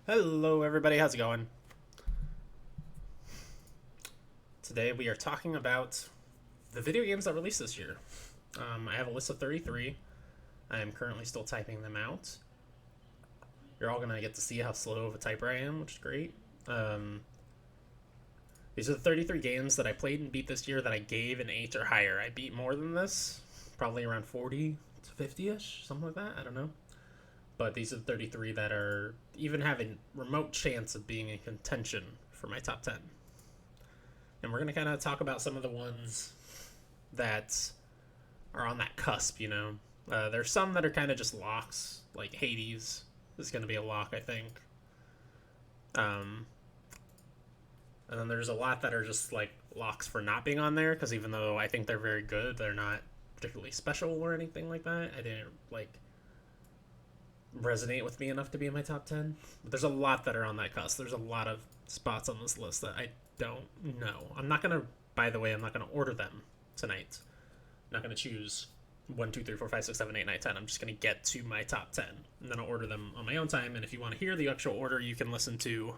Hello everybody, how's it going? Today we are talking about the video games that released this year. I have a list of 33. I am currently still typing them out. You're all going to get to see how slow of a typer I am, which is great. These are the 33 games that I played and beat this year that I gave an 8 or higher. I beat more than this, probably around 40 to 50-ish, something like that, I don't know. But these are the 33 that are even having remote chance of being in contention for my top 10. And we're going to kind of talk about some of the ones that are on that cusp, you know. There's some that are kind of just locks, like Hades is going to be a lock, I think. And then there's a lot that are just like locks for not being on there, because even though I think they're very good, they're not particularly special or anything like that. I didn't like resonate with me enough to be in my top 10. But there's a lot that are on that cusp. There's a lot of spots on this list that I don't know. By the way, I'm not gonna order them tonight. I'm not gonna choose 1, 2, 3, 4, 5, 6, 7, 8, 9, 10. I'm just gonna get to my top 10 and then I'll order them on my own time. And if you want to hear the actual order, you can listen to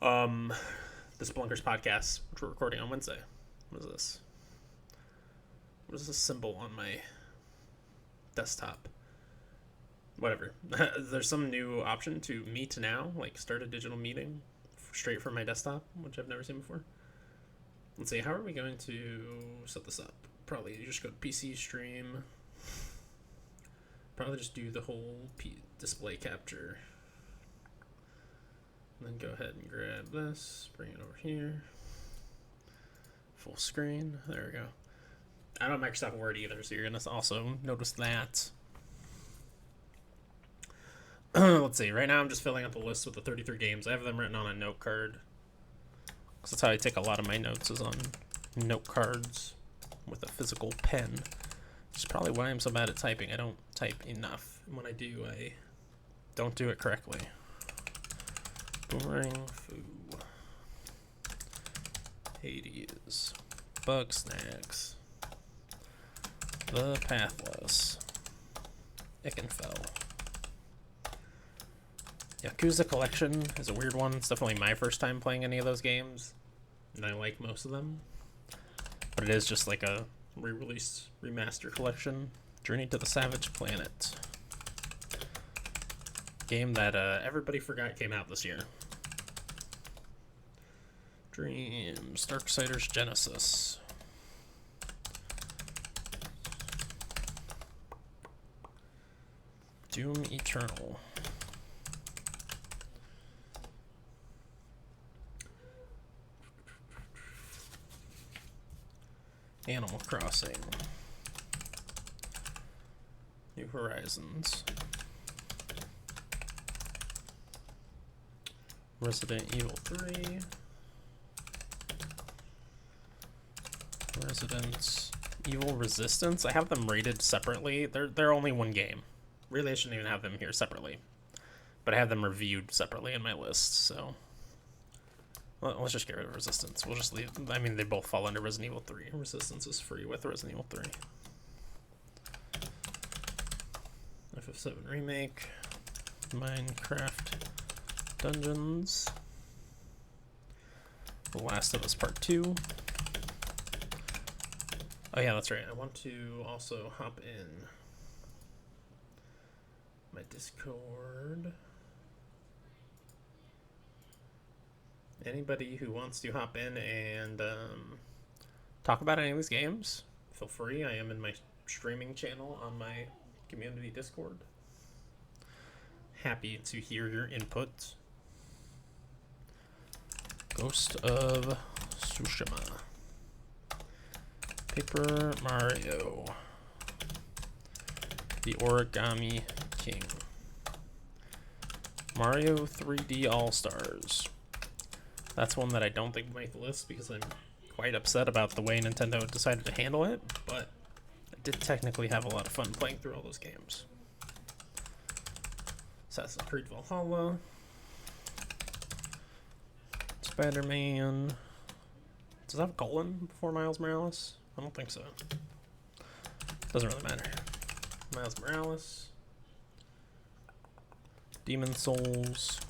the Splunkers podcast, which we're recording on Wednesday. What is this? What is this symbol on my desktop? Whatever. There's some new option to meet now, like start a digital meeting straight from my desktop, which I've never seen before. Let's see, how are we going to set this up? Probably just go to PC stream. Probably just do the whole display capture. And then go ahead and grab this, bring it over here. Full screen. There we go. I don't have Microsoft Word either, so you're going to also notice that. Let's see, right now I'm just filling out the list with the 33 games. I have them written on a note card. Because that's how I take a lot of my notes, is on note cards with a physical pen. Which is probably why I'm so bad at typing. I don't type enough. And when I do, I don't do it correctly. Boomerang Foo. Hades. Bug Snacks. The Pathless. Ickenfell. Yakuza Collection is a weird one. It's definitely my first time playing any of those games, and I like most of them. But it is just like a re-release, remaster collection. Journey to the Savage Planet. Game that everybody forgot came out this year. Dreams, Darksiders Genesis. Doom Eternal. Animal Crossing. New Horizons. Resident Evil 3. Resident Evil Resistance. I have them rated separately. They're only one game. Really, I shouldn't even have them here separately. But I have them reviewed separately in my list, so... Well, let's just get rid of Resistance. We'll just leave... I mean, they both fall under Resident Evil 3. Resistance is free with Resident Evil 3. FF7 Remake. Minecraft Dungeons. The Last of Us Part 2. Oh yeah, that's right. I want to also hop in my Discord. Anybody who wants to hop in and talk about any of these games, feel free. I am in my streaming channel on my community Discord. Happy to hear your input. Ghost of Tsushima. Paper Mario. The Origami King. Mario 3D All-Stars. That's one that I don't think will make the list because I'm quite upset about the way Nintendo decided to handle it, but I did technically have a lot of fun playing through all those games. Assassin's Creed Valhalla. Spider-Man. Does it have a colon before Miles Morales? I don't think so. Doesn't really matter. Miles Morales. Demon Souls.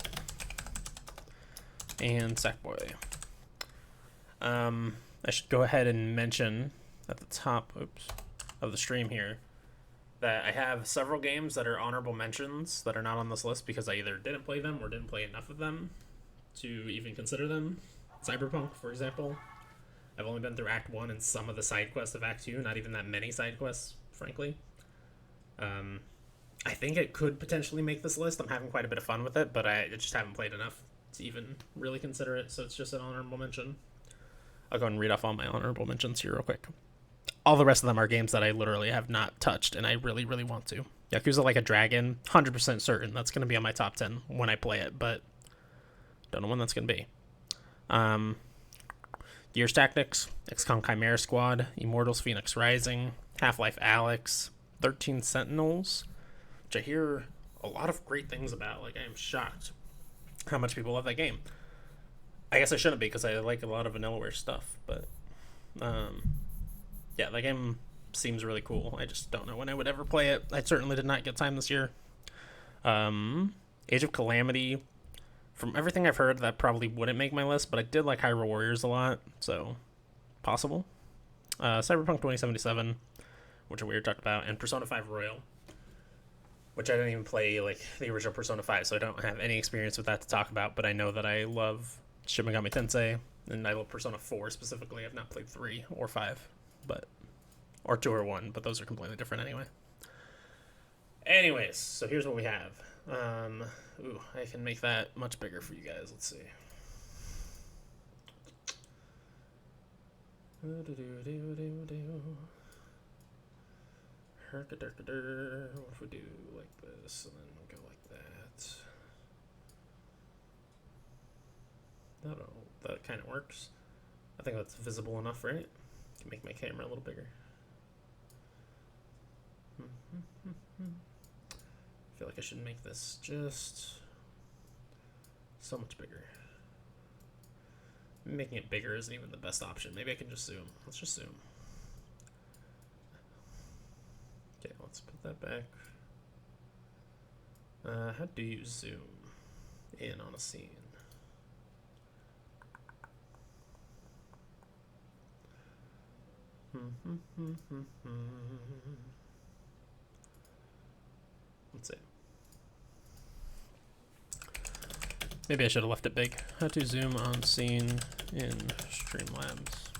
and Sackboy. I should go ahead and mention at the top, of the stream here that I have several games that are honorable mentions that are not on this list because I either didn't play them or didn't play enough of them to even consider them. Cyberpunk, for example. I've only been through Act 1 and some of the side quests of Act 2, not even that many side quests, frankly. I think it could potentially make this list. I'm having quite a bit of fun with it, but I just haven't played enough to even really consider it, so it's just an honorable mention. I'll go and read off all my honorable mentions here real quick. All the rest of them are games that I literally have not touched, and I really, really want to. Yakuza Like a Dragon, 100% certain that's going to be on my top 10 when I play it, but don't know when that's going to be. Gears Tactics, XCOM Chimera Squad, Immortals Phoenix Rising, Half-Life Alyx, 13 Sentinels, which I hear a lot of great things about. Like, I am shocked how much people love that game. I guess I shouldn't be because I like a lot of Vanillaware stuff, but yeah, that game seems really cool. I just don't know when I would ever play it. I certainly did not get time this year. Age of Calamity, from everything I've heard, that probably wouldn't make my list, but I did like Hyrule Warriors a lot, so possible. Cyberpunk 2077, which we talked about, and Persona 5 Royal, which I didn't even play like the original Persona 5, so I don't have any experience with that to talk about, but I know that I love Shin Megami Tensei, and I love Persona 4 specifically. I've not played 3 or 5, or 2 or 1, but those are completely different anyway. Anyways, so here's what we have. I can make that much bigger for you guys. Let's see. What if we do like this and then go like that? That kind of works. I think that's visible enough, right? Can make my camera a little bigger. I feel like I should make this just so much bigger. Making it bigger isn't even the best option. Maybe I can just zoom. Let's just zoom. Okay, let's put that back. How do you zoom in on a scene? Let's see. Maybe I should have left it big. How to zoom on scene in Streamlabs.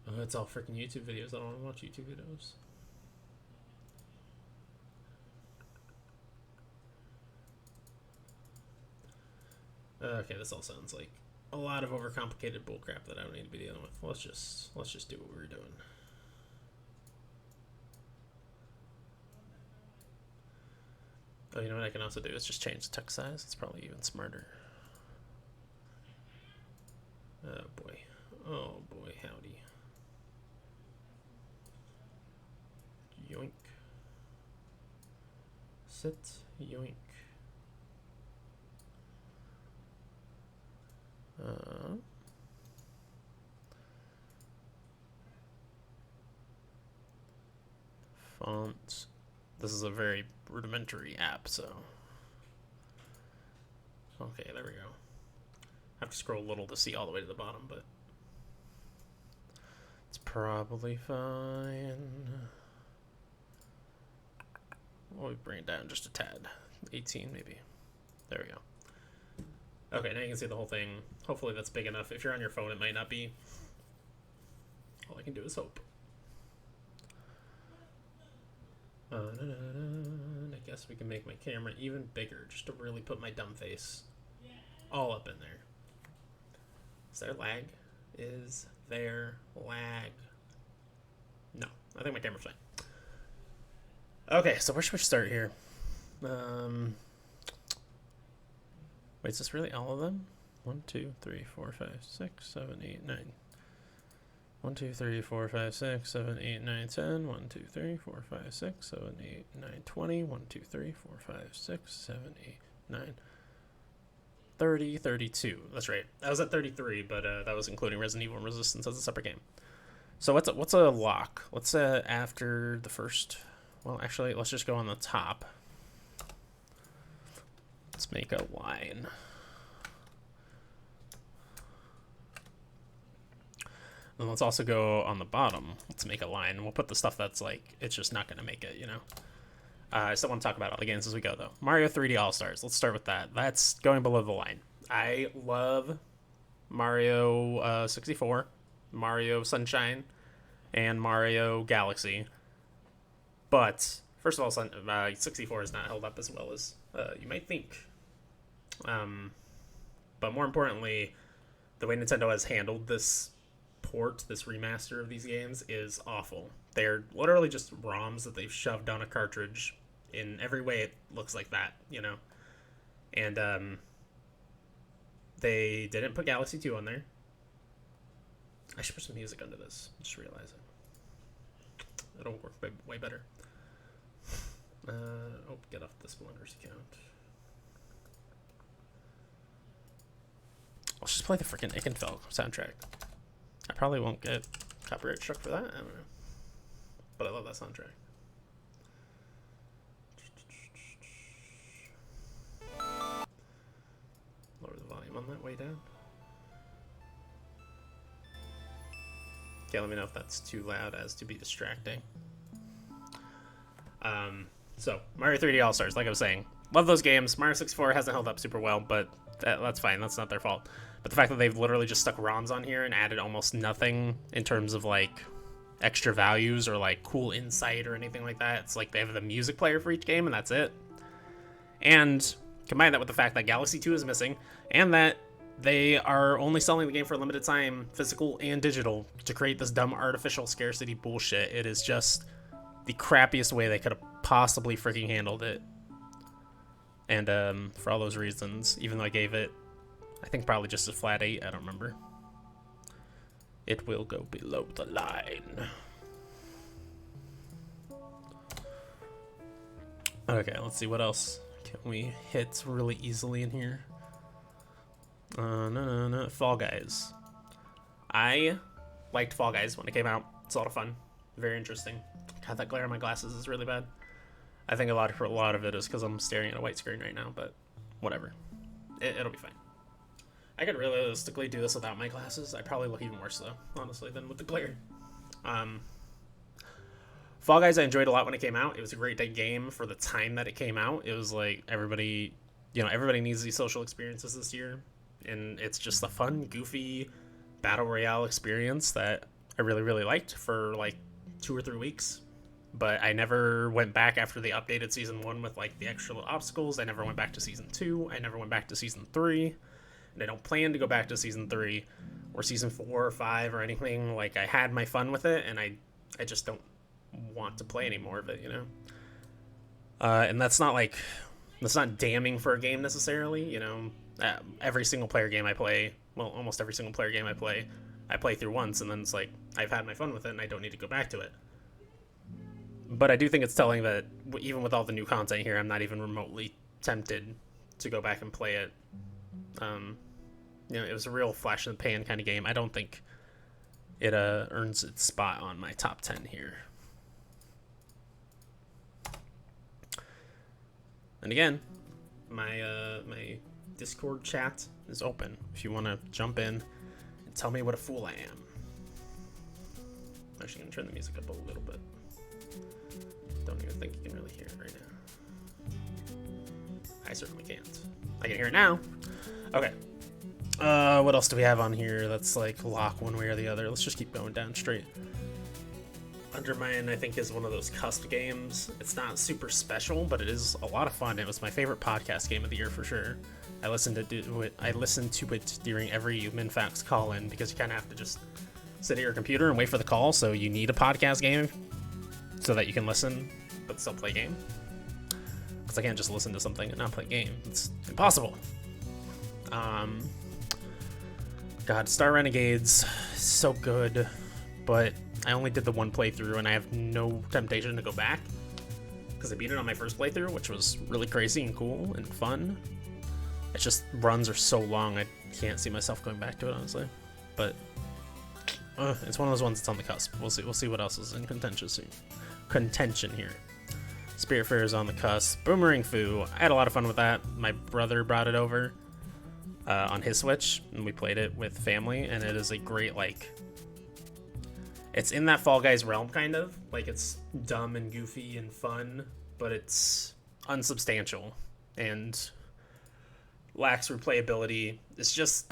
Oh, it's all freaking YouTube videos. I don't want to watch YouTube videos. Okay, this all sounds like a lot of overcomplicated bullcrap that I don't need to be dealing with. Let's just do what we're doing. Oh, you know what I can also do is just change the text size. It's probably even smarter. Oh boy. Oh boy, howdy. Yoink. Sit, yoink. Font. This is a very rudimentary app, so. Okay, there we go. I have to scroll a little to see all the way to the bottom, but it's probably fine. We'll bring it down just a tad. 18 maybe. There we go. Okay, now you can see the whole thing. Hopefully that's big enough. If you're on your phone, it might not be. All I can do is hope. I guess we can make my camera even bigger just to really put my dumb face all up in there. Is there lag? Is there lag? No, I think my camera's fine. Okay, so where should we start here? Wait, is this really all of them? 1, 2, 3, 4, 5, 6, 7, 8, 9. 1, 2, 3, 4, 5, 6, 7, 8, 9, 10. 1, 2, 3, 4, 5, 6, 7, 8, 9, 20. 1, 2, 3, 4, 5, 6, 7, 8, 9. 30, 32. That's right. I was at 33, but that was including Resident Evil and Resistance as a separate game. So what's a lock? Let's after the first. Well, actually, let's just go on the top. Let's make a line. And let's also go on the bottom. Let's make a line. We'll put the stuff that's like, it's just not going to make it, you know? I still want to talk about all the games as we go, though. Mario 3D All-Stars. Let's start with that. That's going below the line. I love Mario 64, Mario Sunshine, and Mario Galaxy. But, first of all, 64 is not held up as well as you might think. But more importantly, the way Nintendo has handled this port, this remaster of these games, is awful. They're literally just ROMs that they've shoved on a cartridge. In every way, it looks like that, you know? And they didn't put Galaxy 2 on there. I should put some music under this. Just realize it. It'll work way better. Get off this Blunder's account. Let's just play the freaking Ickenfeld soundtrack. I probably won't get copyright struck for that. I don't know. But I love that soundtrack. Lower the volume on that way down. Okay, let me know if that's too loud as to be distracting. So, Mario 3D All-Stars, like I was saying. Love those games. Mario 64 hasn't held up super well, but that's fine. That's not their fault. But the fact that they've literally just stuck ROMs on here and added almost nothing in terms of, like, extra values or, like, cool insight or anything like that. It's like they have the music player for each game, and that's it. And combine that with the fact that Galaxy 2 is missing, and that they are only selling the game for a limited time, physical and digital, to create this dumb artificial scarcity bullshit. It is just the crappiest way they could have possibly freaking handled it. And for all those reasons, even though I gave it, I think probably just a flat 8, I don't remember, it will go below the line. Okay, let's see what else can we hit really easily in here. No. Fall Guys. I liked Fall Guys when it came out. It's a lot of fun. Very interesting. God, that glare on my glasses is really bad. I think a lot of it is because I'm staring at a white screen right now, but whatever. It'll be fine. I could realistically do this without my glasses. I probably look even worse, though, honestly, than with the glare. Fall Guys I enjoyed a lot when it came out. It was a great game for the time that it came out. It was like everybody needs these social experiences this year. And it's just a fun, goofy battle royale experience that I really, really liked for like 2 or 3 weeks. But I never went back after they updated Season 1 with like the extra little obstacles. I never went back to Season 2. I never went back to Season 3. And I don't plan to go back to Season 3 or Season 4 or 5 or anything. Like, I had my fun with it, and I just don't want to play any more of it, you know? And that's not damning for a game necessarily, you know? Every single player game I play, well, almost every single player game I play through once, and then it's like, I've had my fun with it, and I don't need to go back to it. But I do think it's telling that even with all the new content here, I'm not even remotely tempted to go back and play it. It was a real flash in the pan kind of game. I don't think it earns its spot on my top 10 here. And again, my Discord chat is open if you want to jump in and tell me what a fool I am. I'm actually going to turn the music up a little bit. Don't even think you can really hear it right now. I certainly can't. I can hear it now. Okay. What else do we have on here that's like lock one way or the other? Let's just keep going down straight. Undermine, I think, is one of those cusp games. It's not super special, but it is a lot of fun. It was my favorite podcast game of the year for sure. I listened to it during every Minfax call-in because you kind of have to just sit at your computer and wait for the call. So you need a podcast game so that you can listen but still play game. Because I can't just listen to something and not play game. It's impossible. God, Star Renegades, so good, but I only did the one playthrough and I have no temptation to go back because I beat it on my first playthrough, which was really crazy and cool and fun. It's just runs are so long, I can't see myself going back to it, honestly. But it's one of those ones that's on the cusp. We'll see what else is in contention here. Spiritfarer is on the cusp. Boomerang Fu. I had a lot of fun with that. My brother brought it over on his Switch, and we played it with family, and it is a great, like... It's in that Fall Guys realm, kind of. Like, it's dumb and goofy and fun, but it's unsubstantial and lacks replayability. It's just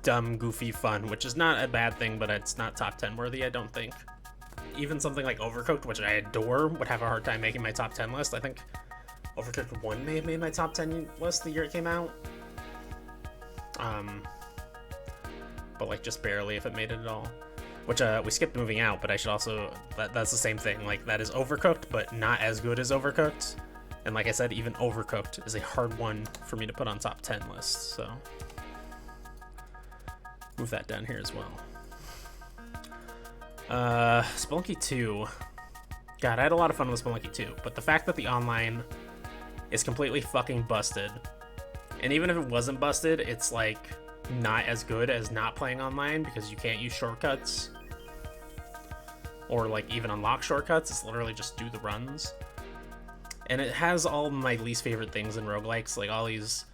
dumb, goofy fun, which is not a bad thing, but it's not top 10 worthy, I don't think. Even something like Overcooked, which I adore, would have a hard time making my top 10 list. I think Overcooked 1 may have made my top 10 list the year it came out. But like just barely if it made it at all. Which we skipped Moving Out, but I should also... That's the same thing. Like, that is Overcooked, but not as good as Overcooked. And like I said, even Overcooked is a hard one for me to put on top 10 lists, so... Move that down here as well. Spelunky 2. God, I had a lot of fun with Spelunky 2, but the fact that the online is completely fucking busted, and even if it wasn't busted, it's like not as good as not playing online because you can't use shortcuts or like even unlock shortcuts. It's literally just do the runs. And it has all my least favorite things in roguelikes, like all these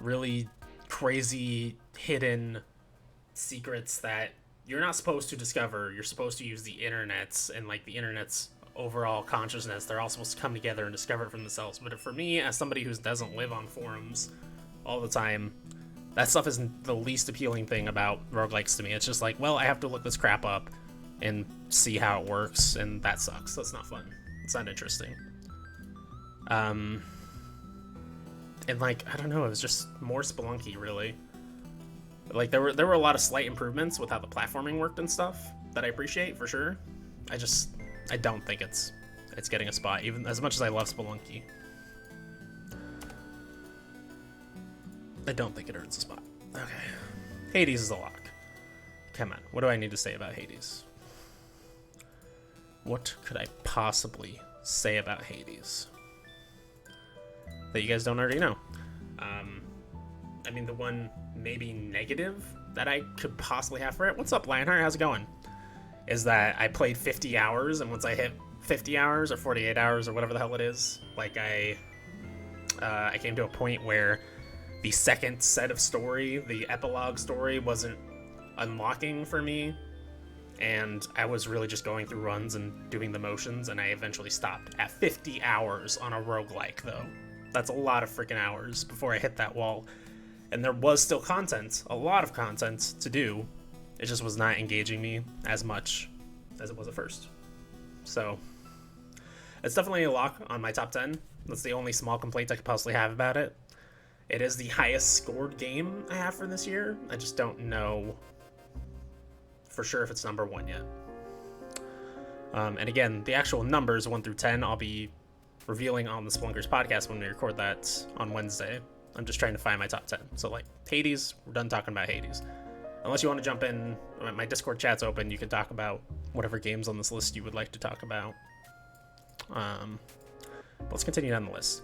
really crazy hidden secrets that you're not supposed to discover. You're supposed to use the internet's and like the internet's overall consciousness. They're all supposed to come together and discover it for themselves. But for me, as somebody who doesn't live on forums all the time, that stuff isn't the least appealing thing about roguelikes to me. It's just like, well, I have to look this crap up and see how it works, and that sucks. That's not fun. It's not interesting. And like, I don't know, it was just more Spelunky, really. Like, there were a lot of slight improvements with how the platforming worked and stuff that I appreciate, for sure. I don't think it's getting a spot, even as much as I love Spelunky. I don't think it earns a spot. Okay. Hades is a lock. Come on, what do I need to say about Hades? What could I possibly say about Hades that you guys don't already know? I mean, the one maybe negative that I could possibly have for it, what's up, Lionheart, how's it going? Is that I played 50 hours, and once I hit 50 hours or 48 hours or whatever the hell it is, like I came to a point where the second set of story, the epilogue story, wasn't unlocking for me, and I was really just going through runs and doing the motions, and I eventually stopped at 50 hours on a roguelike, though. That's a lot of freaking hours before I hit that wall. And there was still content, a lot of content to do. It just was not engaging me as much as it was at first. So, it's definitely a lock on my top 10. That's the only small complaint I could possibly have about it. It is the highest scored game I have for this year. I just don't know for sure if it's number 1 yet. And again, the actual numbers 1 through 10, I'll be revealing on the Splunkers podcast when we record that on Wednesday. I'm just trying to find my top 10. So, like, Hades, we're done talking about Hades. Unless you want to jump in, my Discord chat's open. You can talk about whatever games on this list you would like to talk about. Let's continue down the list.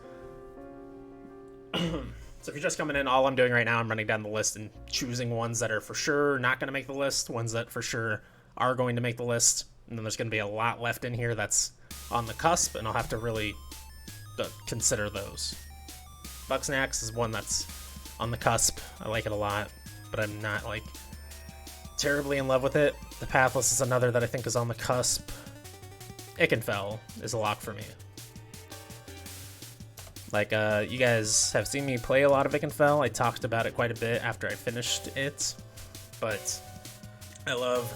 So if you're just coming in, all I'm doing right now, I'm running down the list and choosing ones that are for sure not going to make the list, ones that for sure are going to make the list, and then there's going to be a lot left in here that's on the cusp, and I'll have to really consider those. Bugsnax is one that's on the cusp. I like it a lot, but I'm not, like, terribly in love with it. The Pathless is another that I think is on the cusp. Ikenfell is a lock for me. Like, you guys have seen me play a lot of Ikenfell. I talked about it quite a bit after I finished it, but I love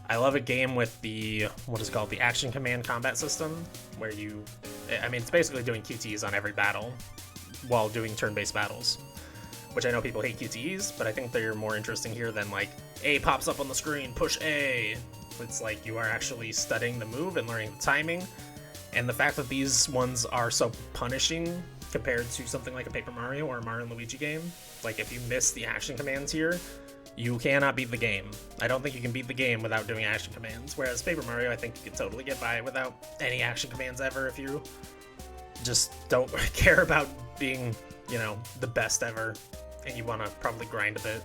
a game with the, what is called, the action command combat system, where it's basically doing QTs on every battle while doing turn-based battles, which I know people hate QTEs, but I think they're more interesting here than, like, A pops up on the screen, push A. It's like you are actually studying the move and learning the timing. And the fact that these ones are so punishing compared to something like a Paper Mario or a Mario and Luigi game, like if you miss the action commands here, you cannot beat the game. I don't think you can beat the game without doing action commands, whereas Paper Mario, I think you can totally get by without any action commands ever if you just don't care about being, you know, the best ever, and you want to probably grind a bit.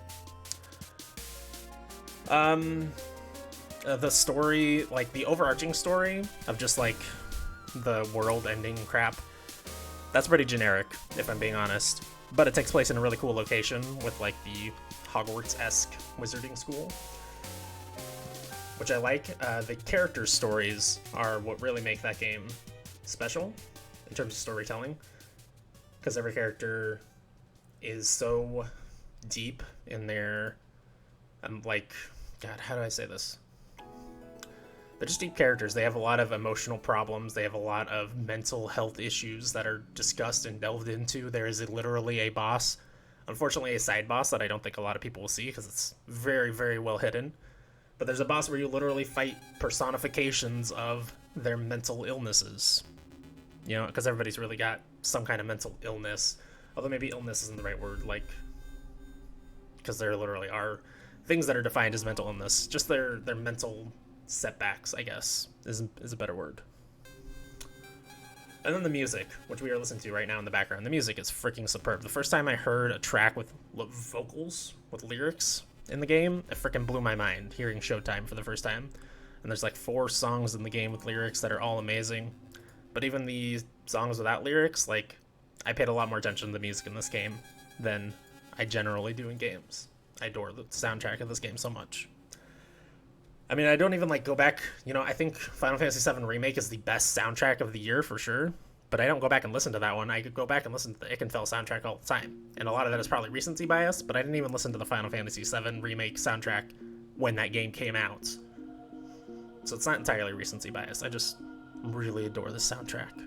The story, like the overarching story of just like the world ending crap. That's pretty generic, if I'm being honest. But it takes place in a really cool location with like the Hogwarts-esque wizarding school, which I like. The character stories are what really make that game special in terms of storytelling, because every character is so deep in their, like, God, how do I say this? They're just deep characters. They have a lot of emotional problems. They have a lot of mental health issues that are discussed and delved into. There is literally a boss, unfortunately a side boss that I don't think a lot of people will see because it's very, very well hidden. But there's a boss where you literally fight personifications of their mental illnesses. You know, because everybody's really got some kind of mental illness. Although maybe illness isn't the right word, like, because there literally are things that are defined as mental illness. Just their mental setbacks, I guess, is a better word. And then the music, which we are listening to right now in the background. The music is freaking superb. The first time I heard a track with vocals, with lyrics in the game, it freaking blew my mind, hearing Showtime for the first time. And there's like 4 songs in the game with lyrics that are all amazing. But even the songs without lyrics, like, I paid a lot more attention to the music in this game than I generally do in games. I adore the soundtrack of this game so much. I mean, I don't even, like, go back, you know, I think Final Fantasy VII Remake is the best soundtrack of the year for sure, but I don't go back and listen to that one. I could go back and listen to the Ikenfell soundtrack all the time, and a lot of that is probably recency bias, but I didn't even listen to the Final Fantasy VII Remake soundtrack when that game came out. So it's not entirely recency bias. I just really adore the soundtrack.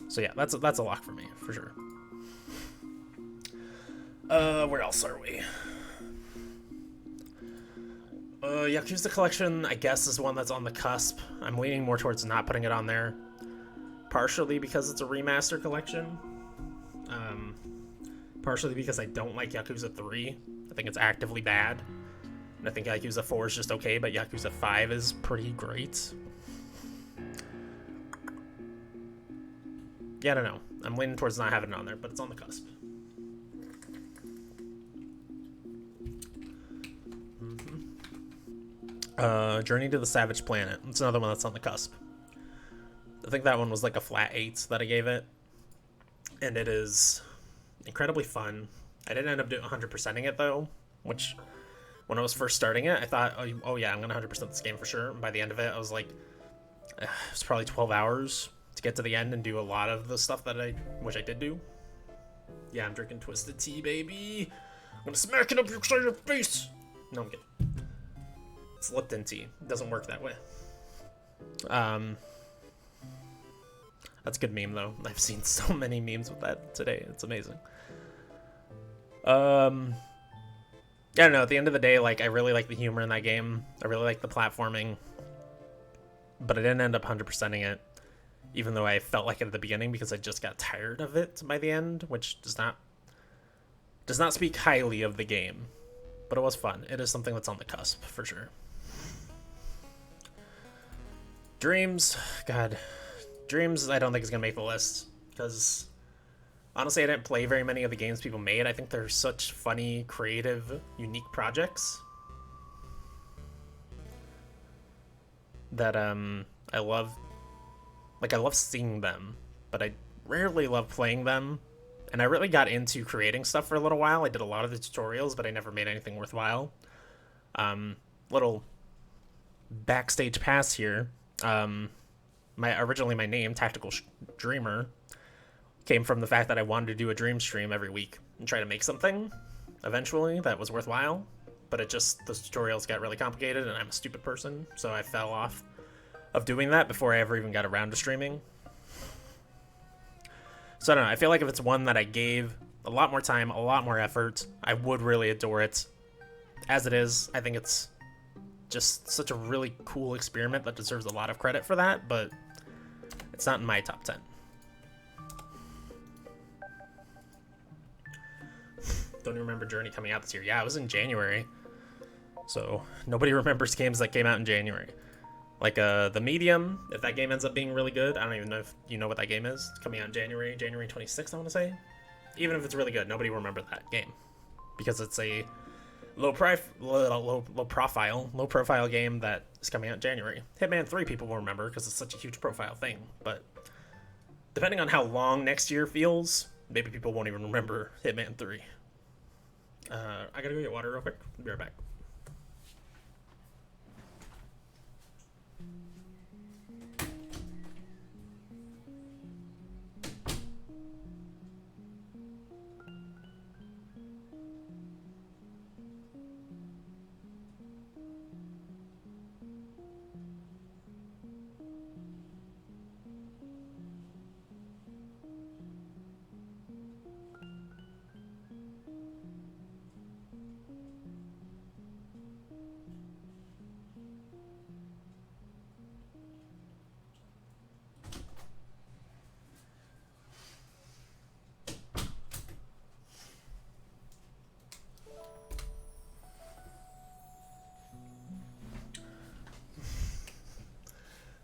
So yeah, that's a lock for me, for sure. Where else are we? Yakuza Collection, I guess, is one that's on the cusp. I'm leaning more towards not putting it on there. Partially because it's a remaster collection. Partially because I don't like Yakuza 3. I think it's actively bad. And I think Yakuza 4 is just okay, but Yakuza 5 is pretty great. Yeah, I don't know. I'm leaning towards not having it on there, but it's on the cusp. Journey to the Savage Planet. It's another one that's on the cusp. I think that one was like a flat 8 that I gave it. And it is incredibly fun. I didn't end up doing 100%ing it though, which when I was first starting it, I thought, oh yeah, I'm going to 100% this game for sure. And by the end of it, I was like, it was probably 12 hours to get to the end and do a lot of the stuff that I wish I did do. Yeah, I'm drinking Twisted Tea, baby. I'm going to smack it up your face. No, I'm kidding. It's Lipton tea. It doesn't work that way. That's a good meme, though. I've seen so many memes with that today. It's amazing. Yeah, I don't know. At the end of the day, like, I really like the humor in that game. I really like the platforming. But I didn't end up 100%ing it, even though I felt like it at the beginning because I just got tired of it by the end, which does not speak highly of the game. But it was fun. It is something that's on the cusp, for sure. Dreams, God, Dreams I don't think is going to make the list, because honestly I didn't play very many of the games people made. I think they're such funny, creative, unique projects that I love seeing them, but I rarely love playing them. And I really got into creating stuff for a little while. I did a lot of the tutorials, but I never made anything worthwhile. Little backstage pass here. Originally my name, Tactical Dreamer, came from the fact that I wanted to do a dream stream every week and try to make something eventually that was worthwhile. But the tutorials got really complicated and I'm a stupid person, so I fell off of doing that before I ever even got around to streaming. So I don't know, I feel like if it's one that I gave a lot more time, a lot more effort, I would really adore it. As it is, I think it's just such a really cool experiment that deserves a lot of credit for that, but it's not in my top 10. Don't even remember Journey coming out this year. Yeah, it was in January. So nobody remembers games that came out in January. Like The Medium, if that game ends up being really good, I don't even know if you know what that game is. It's coming out in January 26th, I want to say. Even if it's really good, nobody will remember that game. Because it's a low profile game that is coming out in January. Hitman 3 people will remember because it's such a huge profile thing, but depending on how long next year feels, maybe people won't even remember Hitman 3. I gotta go get water real quick. I'll be right back.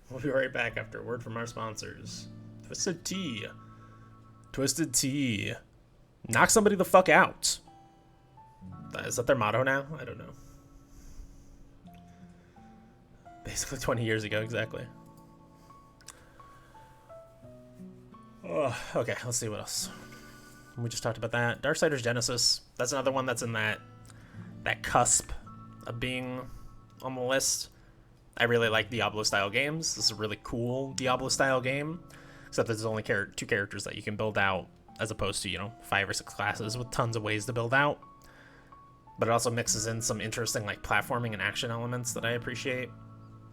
We'll be right back after a word from our sponsors. Twisted Tea. Twisted Tea. Knock somebody the fuck out. Is that their motto now? I don't know. Basically 20 years ago, exactly. Oh, okay, let's see what else. We just talked about that. Darksiders Genesis. That's another one that's in that cusp of being on the list. I really like Diablo-style games. This is a really cool Diablo-style game, except there's only 2 characters that you can build out, as opposed to, 5 or 6 classes with tons of ways to build out. But it also mixes in some interesting, platforming and action elements that I appreciate.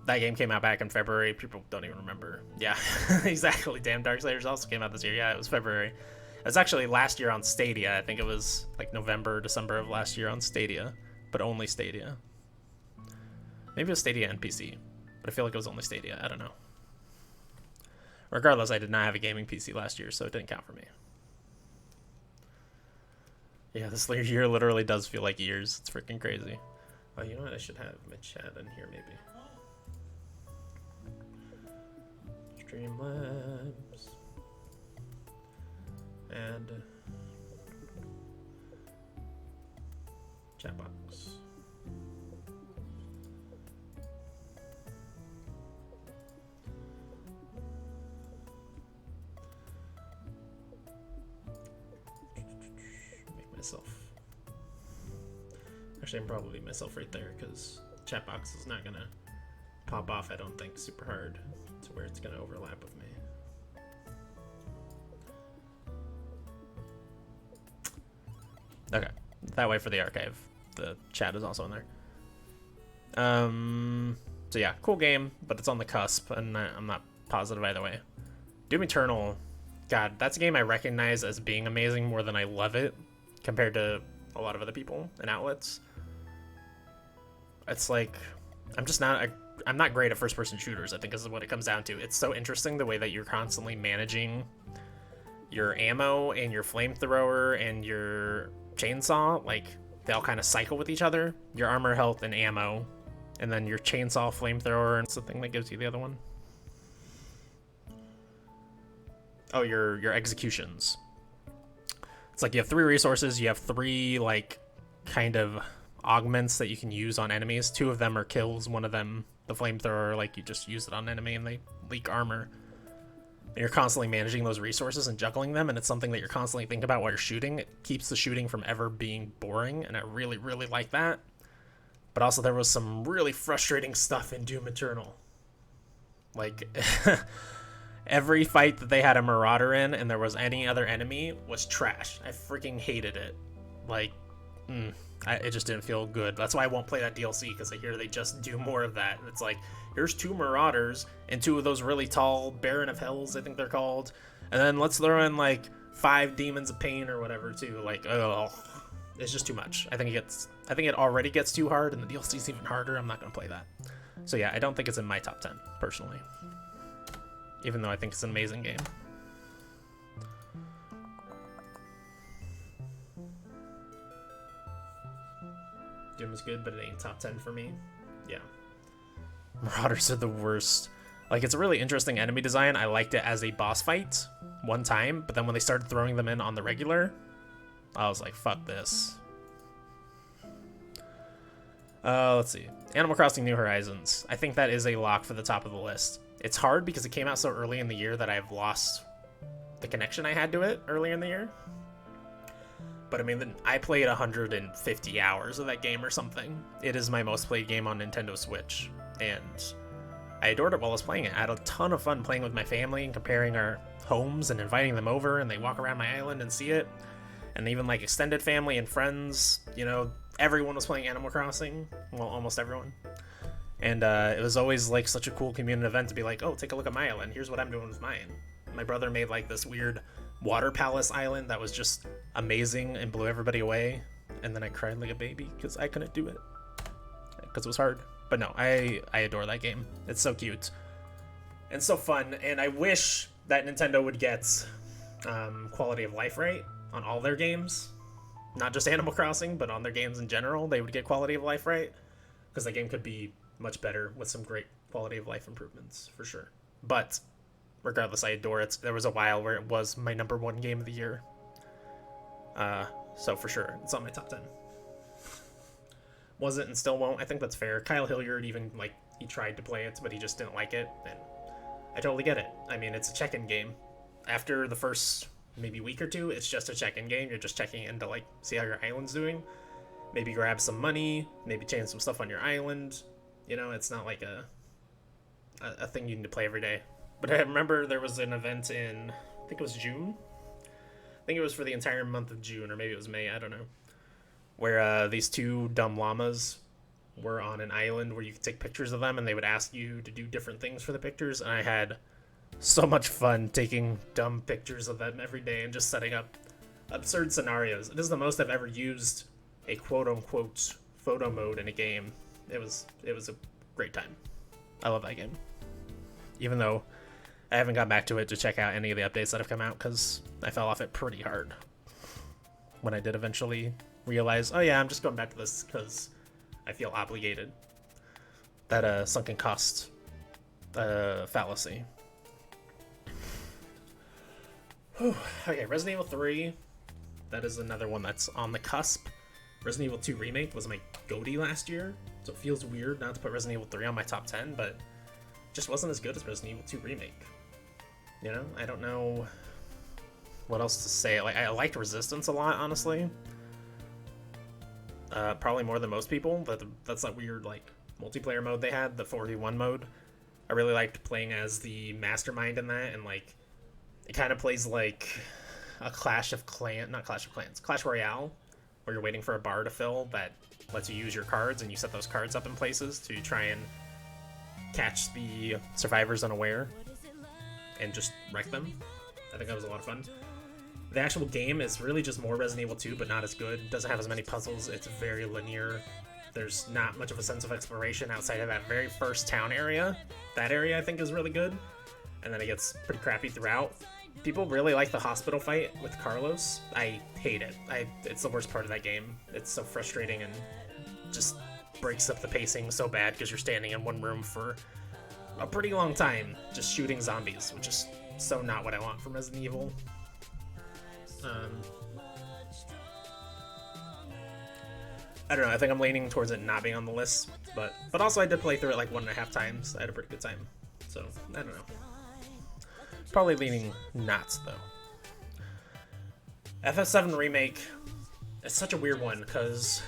That game came out back in February. People don't even remember. Yeah, exactly. Damn, Darksiders also came out this year. Yeah, it was February. It was actually last year on Stadia. I think it was, November, December of last year on Stadia, but only Stadia. Maybe it was Stadia and PC, but I feel like it was only Stadia. I don't know. Regardless, I did not have a gaming PC last year, so it didn't count for me. Yeah, this year literally does feel like years. It's freaking crazy. Oh, you know what? I should have my chat in here, maybe. Streamlabs. And chat box. Actually, I'm probably myself right there because chat box is not gonna pop off, I don't think, super hard to where it's gonna overlap with me. Okay, that way for the archive, the chat is also in there. So yeah, cool game, but it's on the cusp, and I'm not positive either way. Doom Eternal, God, that's a game I recognize as being amazing more than I love it compared to a lot of other people and outlets. It's like, I'm not great at first-person shooters, I think is what it comes down to. It's so interesting the way that you're constantly managing your ammo and your flamethrower and your chainsaw. They all kind of cycle with each other. Your armor, health, and ammo. And then your chainsaw, flamethrower, and it's the thing that gives you the other one. Oh, your executions. It's like you have 3 resources, you have 3, kind of augments that you can use on enemies. 2 of them are kills, one of them, the flamethrower, you just use it on enemy and they leak armor. And you're constantly managing those resources and juggling them, and it's something that you're constantly thinking about while you're shooting. It keeps the shooting from ever being boring, and I really, really like that. But also there was some really frustrating stuff in Doom Eternal. Every fight that they had a Marauder in and there was any other enemy was trash. I freaking hated it. It just didn't feel good. That's why I won't play that DLC, because I hear they just do more of that. It's here's 2 Marauders and 2 of those really tall Baron of Hells, I think they're called. And then let's throw in 5 Demons of Pain or whatever too. It's just too much. I think it already gets too hard, and the DLC's even harder. I'm not gonna play that. So yeah, I don't think it's in my top 10 personally. Even though I think it's an amazing game. Doom is good, but it ain't top 10 for me. Yeah. Marauders are the worst. It's a really interesting enemy design. I liked it as a boss fight one time, but then when they started throwing them in on the regular, I was like, fuck this. Let's see. Animal Crossing New Horizons. I think that is a lock for the top of the list. It's hard because it came out so early in the year that I've lost the connection I had to it earlier in the year. But I mean, I played 150 hours of that game or something. It is my most played game on Nintendo Switch, and I adored it while I was playing it. I had a ton of fun playing with my family and comparing our homes and inviting them over, and they walk around my island and see it. And even like extended family and friends, you know, everyone was playing Animal Crossing. Well, almost everyone. And it was always like such a cool community event to be like, oh, take a look at my island. Here's what I'm doing with mine. My brother made like this weird water palace island that was just amazing and blew everybody away. And then I cried like a baby because I couldn't do it because it was hard. But no, I adore that game. It's so cute and so fun. And I wish that Nintendo would get quality of life right on all their games. Not just Animal Crossing, but on their games in general. They would get quality of life right, because that game could be much better with some great quality of life improvements, for sure. But regardless, I adore it. There was a while where it was my #1 game of the year. So for sure, it's on my top 10. Wasn't and still won't. I think that's fair. Kyle Hilliard even, like, he tried to play it, but he just didn't like it, and I totally get it. I mean, it's a check-in game. After the first maybe week or two, it's just a check-in game. You're just checking in to, like, see how your island's doing. Maybe grab some money, maybe change some stuff on your island. You know, it's not like a thing you need to play every day. But I remember there was an event in, I think it was June. I think it was for the entire month of June, or maybe it was May, I don't know. Where these two dumb llamas were on an island where you could take pictures of them, and they would ask you to do different things for the pictures. And I had so much fun taking dumb pictures of them every day and just setting up absurd scenarios. It is the most I've ever used a quote-unquote photo mode in a game. It was a great time. I love that game. Even though I haven't got back to it to check out any of the updates that have come out, because I fell off it pretty hard when I did eventually realize, oh yeah, I'm just going back to this because I feel obligated. That sunken cost fallacy. Whew. Okay, Resident Evil 3. That is another one that's on the cusp. Resident Evil 2 Remake was my GOTY last year, so it feels weird not to put Resident Evil 3 on my top 10, but it just wasn't as good as Resident Evil 2 Remake. You know, I don't know what else to say. Like, I liked Resistance a lot, honestly. Probably more than most people, but that's that weird, like, multiplayer mode they had, the 4v1 mode. I really liked playing as the mastermind in that, and, like, it kind of plays like a Clash Royale, where you're waiting for a bar to fill that lets you use your cards, and you set those cards up in places to try and catch the survivors unaware and just wreck them. I think that was a lot of fun. The actual game is really just more Resident Evil 2, but not as good. It doesn't have as many puzzles. It's very linear. There's not much of a sense of exploration outside of that very first town area. That area, I think, is really good. And then it gets pretty crappy throughout. People really like the hospital fight with Carlos. I hate it. It's the worst part of that game. It's so frustrating and just breaks up the pacing so bad because you're standing in one room for a pretty long time just shooting zombies, which is so not what I want from Resident Evil. I don't know. I think I'm leaning towards it not being on the list, but also I did play through it like 1.5 times. I had a pretty good time, so I don't know. Probably leaning not, though. FF7 Remake is such a weird one because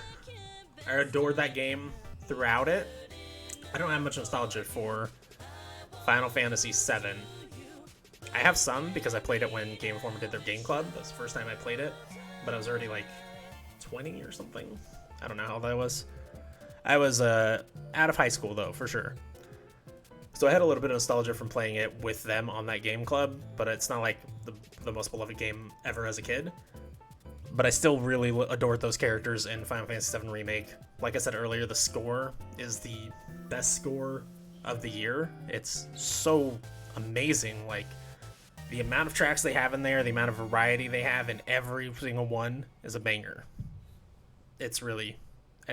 I adored that game throughout it. I don't have much nostalgia for Final Fantasy VII. I have some because I played it when Game Informer did their game club. That's the first time I played it, but I was already like 20 or something. I don't know how old I was. I was out of high school, though, for sure. So I had a little bit of nostalgia from playing it with them on that game club, but it's not like the most beloved game ever as a kid. But I still really adored those characters in Final Fantasy VII Remake. Like I said earlier, the score is the best score of the year. It's so amazing. Like, the amount of tracks they have in there, the amount of variety they have in every single one is a banger. It's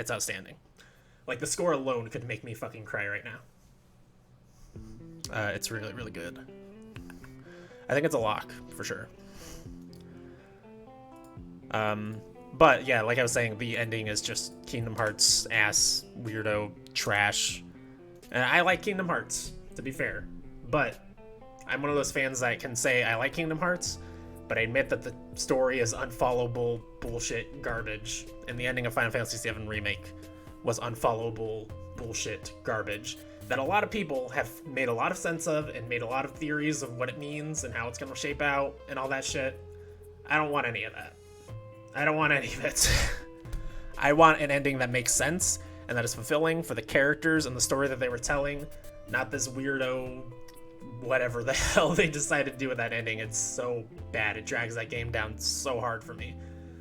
outstanding. Like, the score alone could make me fucking cry right now. It's really, really good. I think it's a lock, for sure. But yeah, like I was saying, the ending is just Kingdom Hearts ass weirdo trash. And I like Kingdom Hearts, to be fair. But I'm one of those fans that can say I like Kingdom Hearts, but I admit that the story is unfollowable bullshit garbage. And the ending of Final Fantasy VII Remake was unfollowable bullshit garbage that a lot of people have made a lot of sense of and made a lot of theories of what it means and how it's going to shape out and all that shit. I don't want any of that. I don't want any of it. I want an ending that makes sense and that is fulfilling for the characters and the story that they were telling, not this weirdo whatever the hell they decided to do with that ending. It's so bad. It drags that game down so hard for me.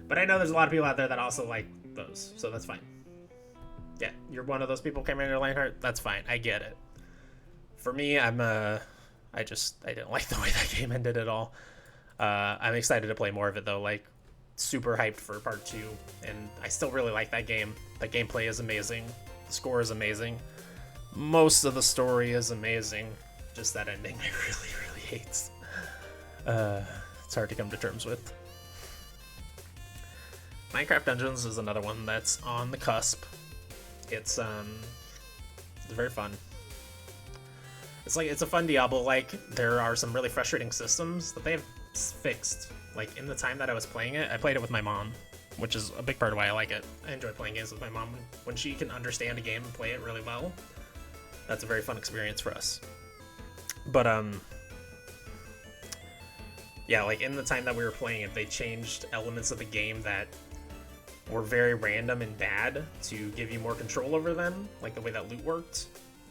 But I know there's a lot of people out there that also like those, so that's fine. Yeah, you're one of those people, Cameron Lionheart. That's fine. I get it. For me, I didn't like the way that game ended at all. I'm excited to play more of it though. Like, super hyped for part 2, and I still really like that game. The gameplay is amazing. The score is amazing. Most of the story is amazing. Just that ending, I really, really hate. It's hard to come to terms with. Minecraft Dungeons is another one that's on the cusp. It's very fun. It's a fun Diablo. Like, there are some really frustrating systems that they have fixed. Like, in the time that I was playing it, I played it with my mom, which is a big part of why I like it. I enjoy playing games with my mom. When she can understand a game and play it really well, that's a very fun experience for us. But yeah, like, in the time that we were playing it, they changed elements of the game that were very random and bad to give you more control over them, like the way that loot worked,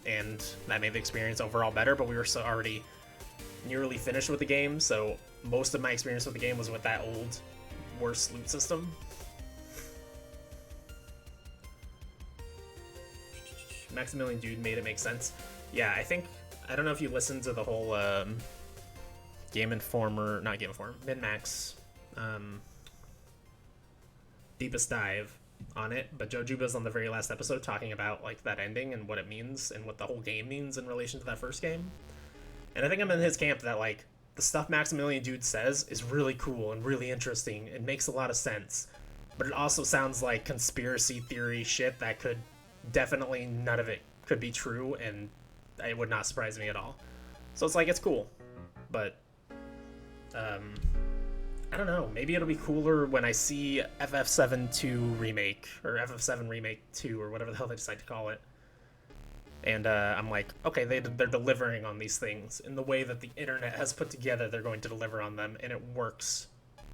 and that made the experience overall better. But we were so already nearly finished with the game, so most of my experience with the game was with that old, worse loot system. Maximilian Dude made it make sense. Yeah, I don't know if you listened to the whole Game Informer, not Game Informer, Min-Max, Deepest Dive on it, but Joe Juba's on the very last episode talking about like that ending and what it means and what the whole game means in relation to that first game. And I think I'm in his camp that like the stuff Maximilian Dude says is really cool and really interesting. It makes a lot of sense, but it also sounds like conspiracy theory shit that could definitely, none of it could be true, and it would not surprise me at all. So it's like, it's cool, but I don't know, maybe it'll be cooler when I see FF7 2 remake, or FF7 remake 2, or whatever the hell they decide to call it. And I'm like, okay, they're delivering on these things in the way that the internet has put together. They're going to deliver on them, and it works.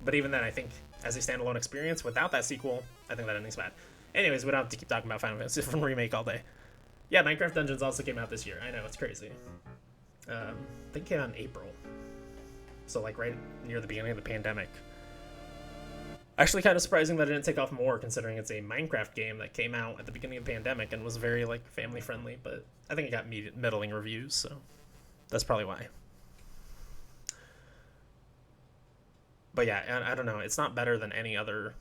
But even then, I think as a standalone experience without that sequel, I think that ending's bad. Anyways, we don't have to keep talking about Final Fantasy VII Remake all day. Yeah, Minecraft Dungeons also came out this year. I know, it's crazy. I think it came out in April. So like right near the beginning of the pandemic. Actually kind of surprising that it didn't take off more, considering it's a Minecraft game that came out at the beginning of the pandemic and was very like family friendly, but I think it got middling reviews, so that's probably why. But yeah, I don't know, it's not better than any other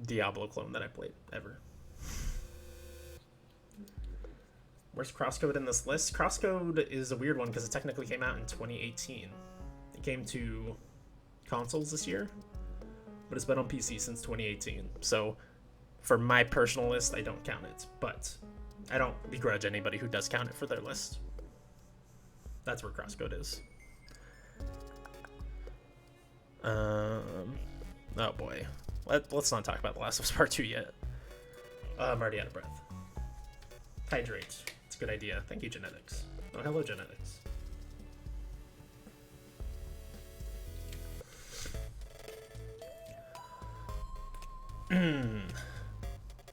Diablo clone that I played ever. Where's Crosscode in this list? Crosscode is a weird one because it technically came out in 2018. It came to consoles this year, but it's been on PC since 2018. So for my personal list, I don't count it, but I don't begrudge anybody who does count it for their list. That's where Crosscode is. Oh boy. Let's not talk about The Last of Us Part 2 yet. I'm already out of breath. Hydrate. It's a good idea. Thank you, Genetics. Oh, hello, Genetics.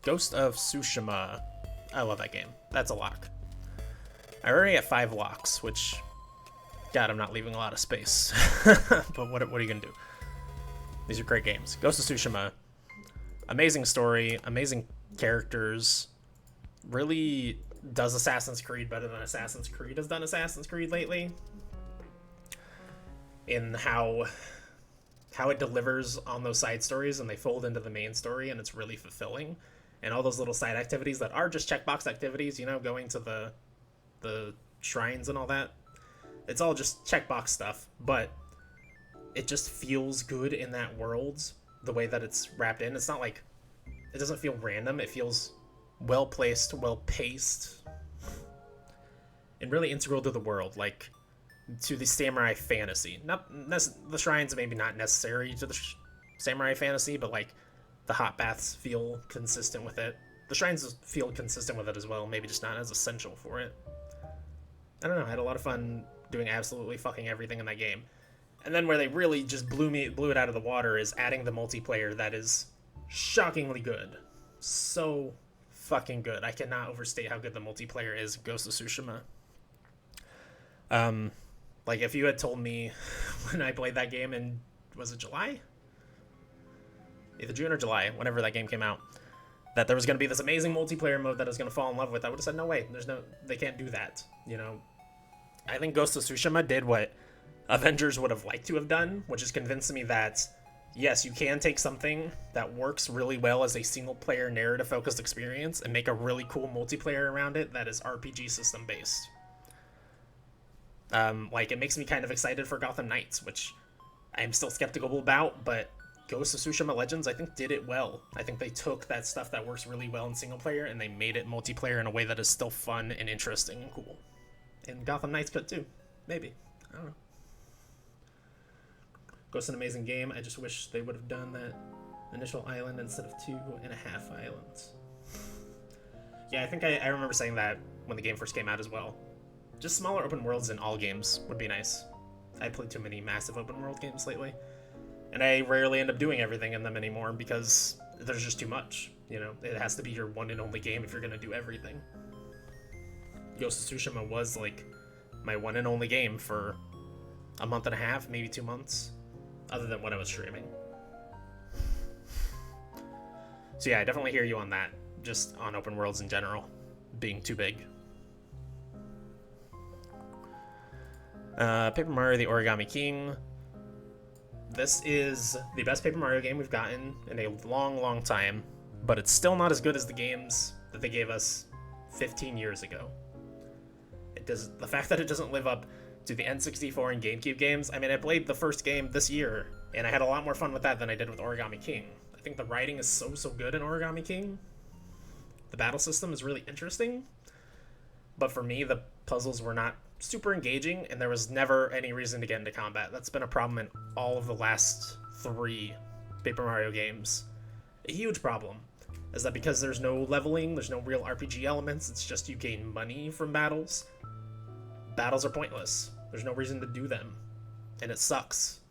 Ghost of Tsushima. I love that game. That's a lock. I already have 5 locks, which... God, I'm not leaving a lot of space. But what are you going to do? These are great games. Ghost of Tsushima. Amazing story. Amazing characters. Really does Assassin's Creed better than Assassin's Creed has done Assassin's Creed lately. In how it delivers on those side stories and they fold into the main story, and it's really fulfilling. And all those little side activities that are just checkbox activities, you know, going to the shrines and all that. It's all just checkbox stuff, but it just feels good in that world the way that it's wrapped in. It's not like, it doesn't feel random. It feels well placed, well paced, and really integral to the world, like to the samurai fantasy. Not the shrines maybe not necessary to the samurai fantasy, but like the hot baths feel consistent with it. The shrines feel consistent with it as well, maybe just not as essential for it. I don't know, I had a lot of fun doing absolutely fucking everything in that game. And then where they really just blew it out of the water is adding the multiplayer that is shockingly good. So fucking good. I cannot overstate how good the multiplayer is in Ghost of Tsushima. Like if you had told me when I played that game in, was it July? Either June or July, whenever that game came out, that there was going to be this amazing multiplayer mode that I was going to fall in love with, I would have said, no way, they can't do that, you know? I think Ghost of Tsushima did what Avengers would have liked to have done, which is convincing me that, yes, you can take something that works really well as a single-player narrative-focused experience and make a really cool multiplayer around it that is RPG system-based. Like, it makes me kind of excited for Gotham Knights, which I'm still skeptical about, but Ghost of Tsushima Legends, I think, did it well. I think they took that stuff that works really well in single-player and they made it multiplayer in a way that is still fun and interesting and cool. And Gotham Knights could too. Maybe. I don't know. Ghost's an amazing game. I just wish they would have done that initial island instead of 2.5 islands. Yeah, I think I remember saying that when the game first came out as well. Just smaller open worlds in all games would be nice. I played too many massive open world games lately. And I rarely end up doing everything in them anymore because there's just too much. You know, it has to be your one and only game if you're going to do everything. Ghost of Tsushima was like my one and only game for a month and a half, maybe 2 months, other than when I was streaming. So yeah, I definitely hear you on that, just on open worlds in general, being too big. Paper Mario The Origami King. This is the best Paper Mario game we've gotten in a long, long time, but it's still not as good as the games that they gave us 15 years ago. The fact that it doesn't live up to the N64 and GameCube games, I mean, I played the first game this year, and I had a lot more fun with that than I did with Origami King. I think the writing is so good in Origami King. The battle system is really interesting, but for me, the puzzles were not super engaging, and there was never any reason to get into combat. That's been a problem in all of the last 3 Paper Mario games. A huge problem is that because there's no leveling, there's no real RPG elements, it's just you gain money from battles. Battles are pointless. There's no reason to do them, and it sucks.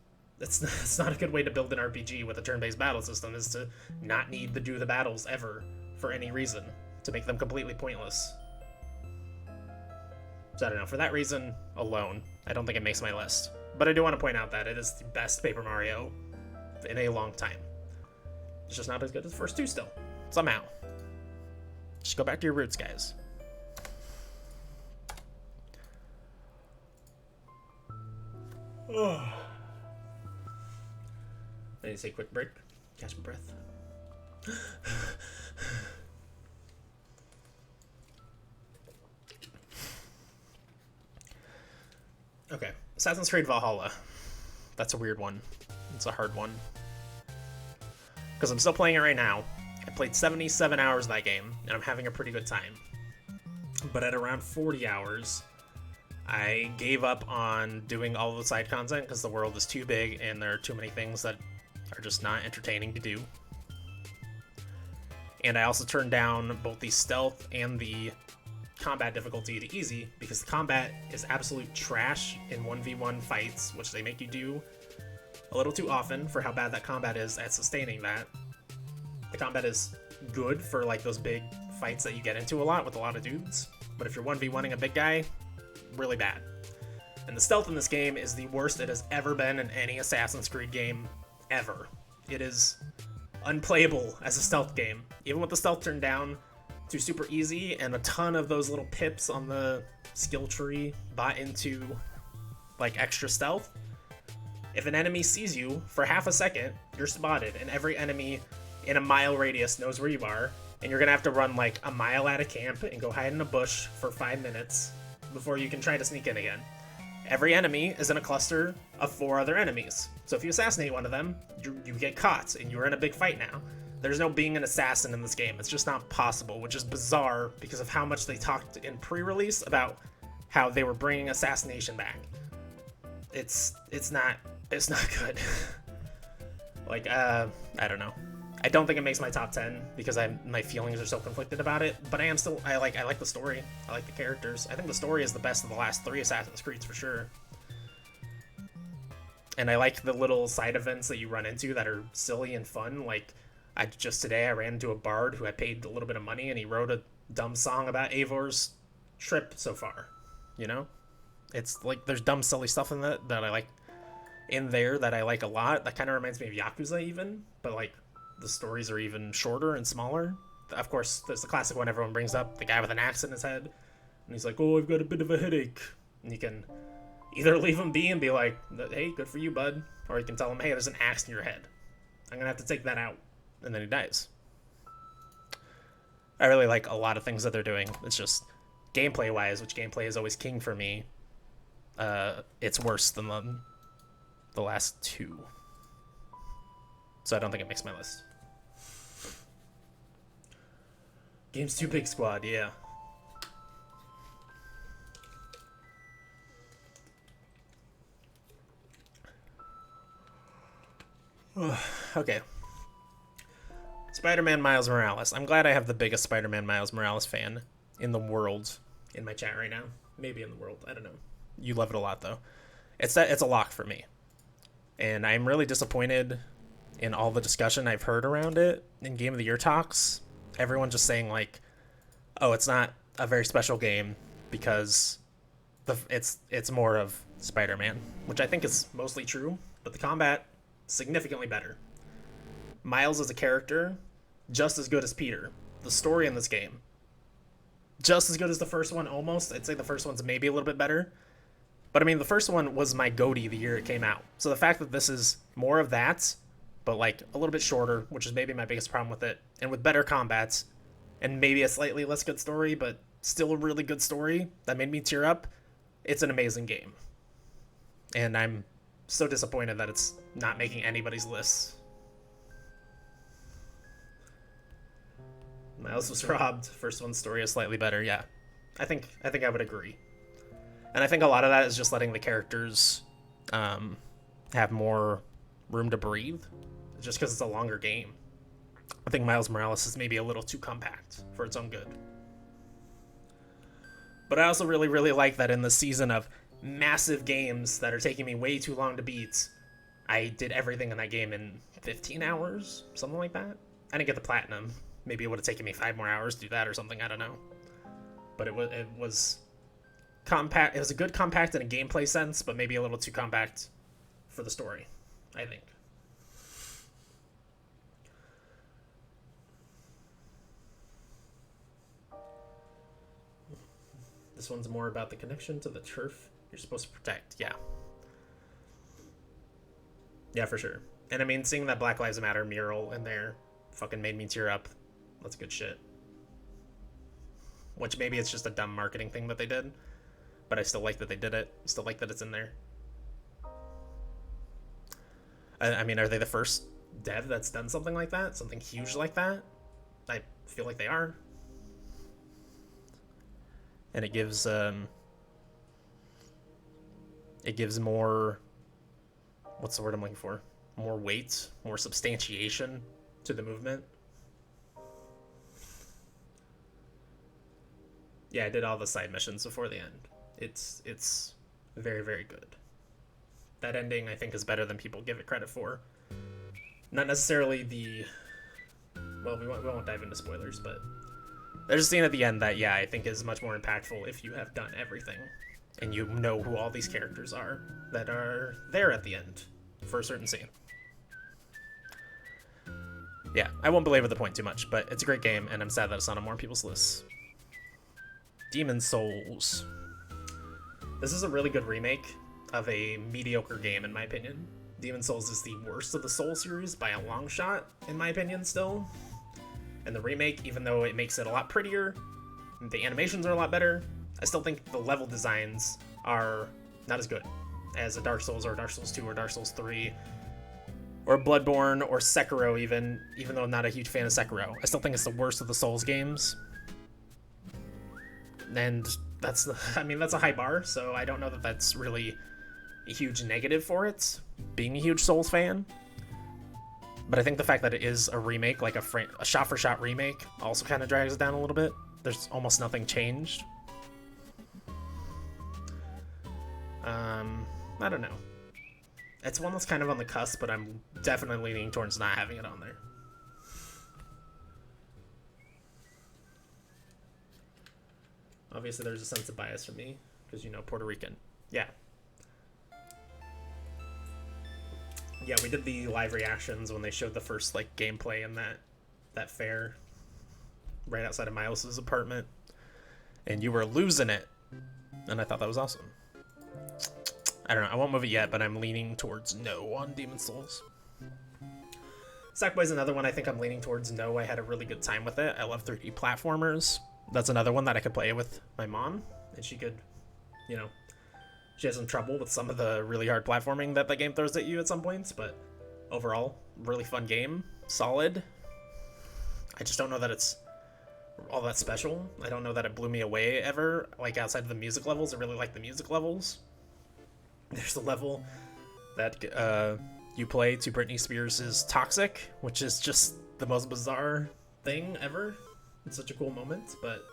It's not a good way to build an RPG with a turn-based battle system, is to not need to do the battles ever for any reason, to make them completely pointless. So I don't know, for that reason alone, I don't think it makes my list. But I do want to point out that it is the best Paper Mario in a long time. It's just not as good as the first 2 still, somehow. Just go back to your roots, guys. I need to take a quick break, catch my breath. Okay, Assassin's Creed Valhalla. That's a weird one. It's a hard one. Because I'm still playing it right now. I played 77 hours of that game, and I'm having a pretty good time. But at around 40 hours, I gave up on doing all of the side content because the world is too big and there are too many things that are just not entertaining to do. And I also turned down both the stealth and the combat difficulty to easy because the combat is absolute trash in 1v1 fights, which they make you do a little too often for how bad that combat is at sustaining that. The combat is good for like those big fights that you get into a lot with a lot of dudes, but if you're 1v1ing a big guy, really bad. And the stealth in this game is the worst it has ever been in any Assassin's Creed game ever. It is unplayable as a stealth game. Even with the stealth turned down to super easy and a ton of those little pips on the skill tree bought into like extra stealth, if an enemy sees you for half a second, you're spotted, and every enemy in a mile radius knows where you are, and you're gonna have to run like a mile out of camp and go hide in a bush for 5 minutes before you can try to sneak in again. every enemy is in a cluster of 4 other enemies. So if you assassinate one of them, you get caught, and you're in a big fight now. There's no being an assassin in this game. It's just not possible, which is bizarre because of how much they talked in pre-release about how they were bringing assassination back. It's not good. Like, I don't know. I don't think it makes my top 10 because my feelings are so conflicted about it, but I like the story. I like the characters. I think the story is the best of the last 3 Assassin's Creeds for sure. And I like the little side events that you run into that are silly and fun. Like, today I ran into a bard who I paid a little bit of money, and he wrote a dumb song about Eivor's trip so far. You know? It's like, there's dumb, silly stuff in that I like in there that I like a lot. That kind of reminds me of Yakuza even, but like, the stories are even shorter and smaller. Of course, there's the classic one everyone brings up, the guy with an axe in his head, and he's like, oh, I've got a bit of a headache. And you can either leave him be and be like, hey, good for you, bud, or you can tell him, hey, there's an axe in your head. I'm gonna have to take that out. And then he dies. I really like a lot of things that they're doing. It's just, gameplay-wise, which gameplay is always king for me, it's worse than the last 2. So I don't think it makes my list. Game's too big, squad, yeah. Okay. Spider-Man Miles Morales. I'm glad I have the biggest Spider-Man Miles Morales fan in the world in my chat right now. Maybe in the world, I don't know. You love it a lot, though. It's a lock for me. And I'm really disappointed in all the discussion I've heard around it in Game of the Year talks. Everyone just saying, like, oh, it's not a very special game because it's more of Spider-Man, which I think is mostly true, but the combat, significantly better. Miles as a character, just as good as Peter. The story in this game, just as good as the first one, almost. I'd say the first one's maybe a little bit better. But I mean, the first one was my goatee the year it came out. So the fact that this is more of that, but like a little bit shorter, which is maybe my biggest problem with it, and with better combats, and maybe a slightly less good story, but still a really good story that made me tear up, it's an amazing game. And I'm so disappointed that it's not making anybody's lists. Miles was robbed. First one's story is slightly better, yeah. I think I would agree. And I think a lot of that is just letting the characters have more room to breathe, just because it's a longer game. I think Miles Morales is maybe a little too compact for its own good. But I also really, really like that in the season of massive games that are taking me way too long to beat, I did everything in that game in 15 hours, something like that. I didn't get the platinum. Maybe it would have taken me 5 more hours to do that or something, I don't know. But it was compact. It was a good compact in a gameplay sense, but maybe a little too compact for the story, I think. This one's more about the connection to the turf you're supposed to protect. Yeah. Yeah, for sure. And I mean, seeing that Black Lives Matter mural in there fucking made me tear up. That's good shit. Which maybe it's just a dumb marketing thing that they did, but I still like that they did it. Still like that it's in there. I mean, are they the first dev that's done something like that? Something huge like that? I feel like they are. And it gives more, what's the word I'm looking for? More weight, more substantiation to the movement. Yeah, I did all the side missions before the end. It's very, very good. That ending, I think, is better than people give it credit for. Not necessarily the... Well, we won't dive into spoilers, but there's a scene at the end that, yeah, I think is much more impactful if you have done everything. And you know who all these characters are that are there at the end for a certain scene. Yeah, I won't belabor the point too much, but it's a great game, and I'm sad that it's not on more people's lists. Demon's Souls. This is a really good remake of a mediocre game, in my opinion. Demon's Souls is the worst of the Soul series by a long shot, in my opinion, still. And the remake, even though it makes it a lot prettier, the animations are a lot better, I still think the level designs are not as good as a Dark Souls or a Dark Souls 2 or Dark Souls 3 or Bloodborne or Sekiro even though I'm not a huge fan of Sekiro. I still think it's the worst of the Souls games. And that's a high bar, so I don't know that that's really a huge negative for it, being a huge Souls fan. But I think the fact that it is a remake, like a shot-for-shot remake, also kind of drags it down a little bit. There's almost nothing changed. I don't know. It's one that's kind of on the cusp, but I'm definitely leaning towards not having it on there. Obviously, there's a sense of bias for me, because, Puerto Rican. Yeah. Yeah, we did the live reactions when they showed the first, gameplay in that fair right outside of Miles's apartment. And you were losing it. And I thought that was awesome. I don't know. I won't move it yet, but I'm leaning towards no on Demon's Souls. Sackboy's another one I think I'm leaning towards no. I had a really good time with it. I love 3D platformers. That's another one that I could play with my mom, and she could, she has some trouble with some of the really hard platforming that the game throws at you at some points, but overall, really fun game. Solid. I just don't know that it's all that special. I don't know that it blew me away ever. Outside of the music levels, I really like the music levels. There's the level that you play to Britney Spears' Toxic, which is just the most bizarre thing ever. It's such a cool moment, but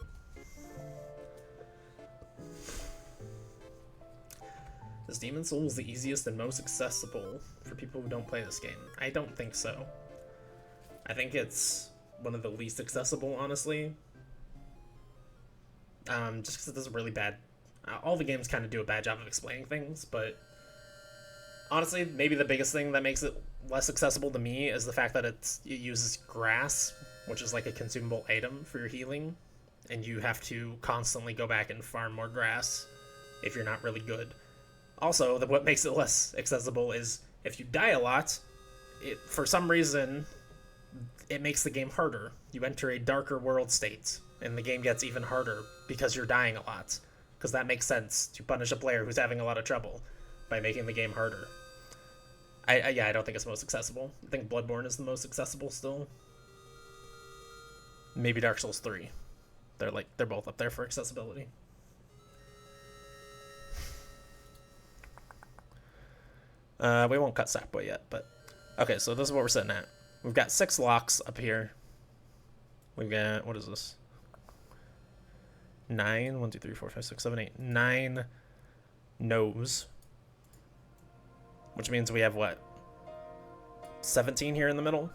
is Demon's Souls the easiest and most accessible for people who don't play this game? I don't think so. I think it's one of the least accessible, honestly. Just because it does a really bad... all the games kind of do a bad job of explaining things, but honestly, maybe the biggest thing that makes it less accessible to me is the fact that it uses grass, which is like a consumable item for your healing, and you have to constantly go back and farm more grass if you're not really good. Also, what makes it less accessible is if you die a lot, for some reason, it makes the game harder. You enter a darker world state, and the game gets even harder because you're dying a lot. Because that makes sense to punish a player who's having a lot of trouble by making the game harder. I don't think it's most accessible. I think Bloodborne is the most accessible still. Maybe Dark Souls 3. They're both up there for accessibility. We won't cut Sackboy yet, but okay, so this is what we're sitting at. We've got 6 locks up here. We've got, what is this? 9, 1, 2, 3, 4, 5, 6, 7, 8, 9 no's. Which means we have what? 17 here in the middle?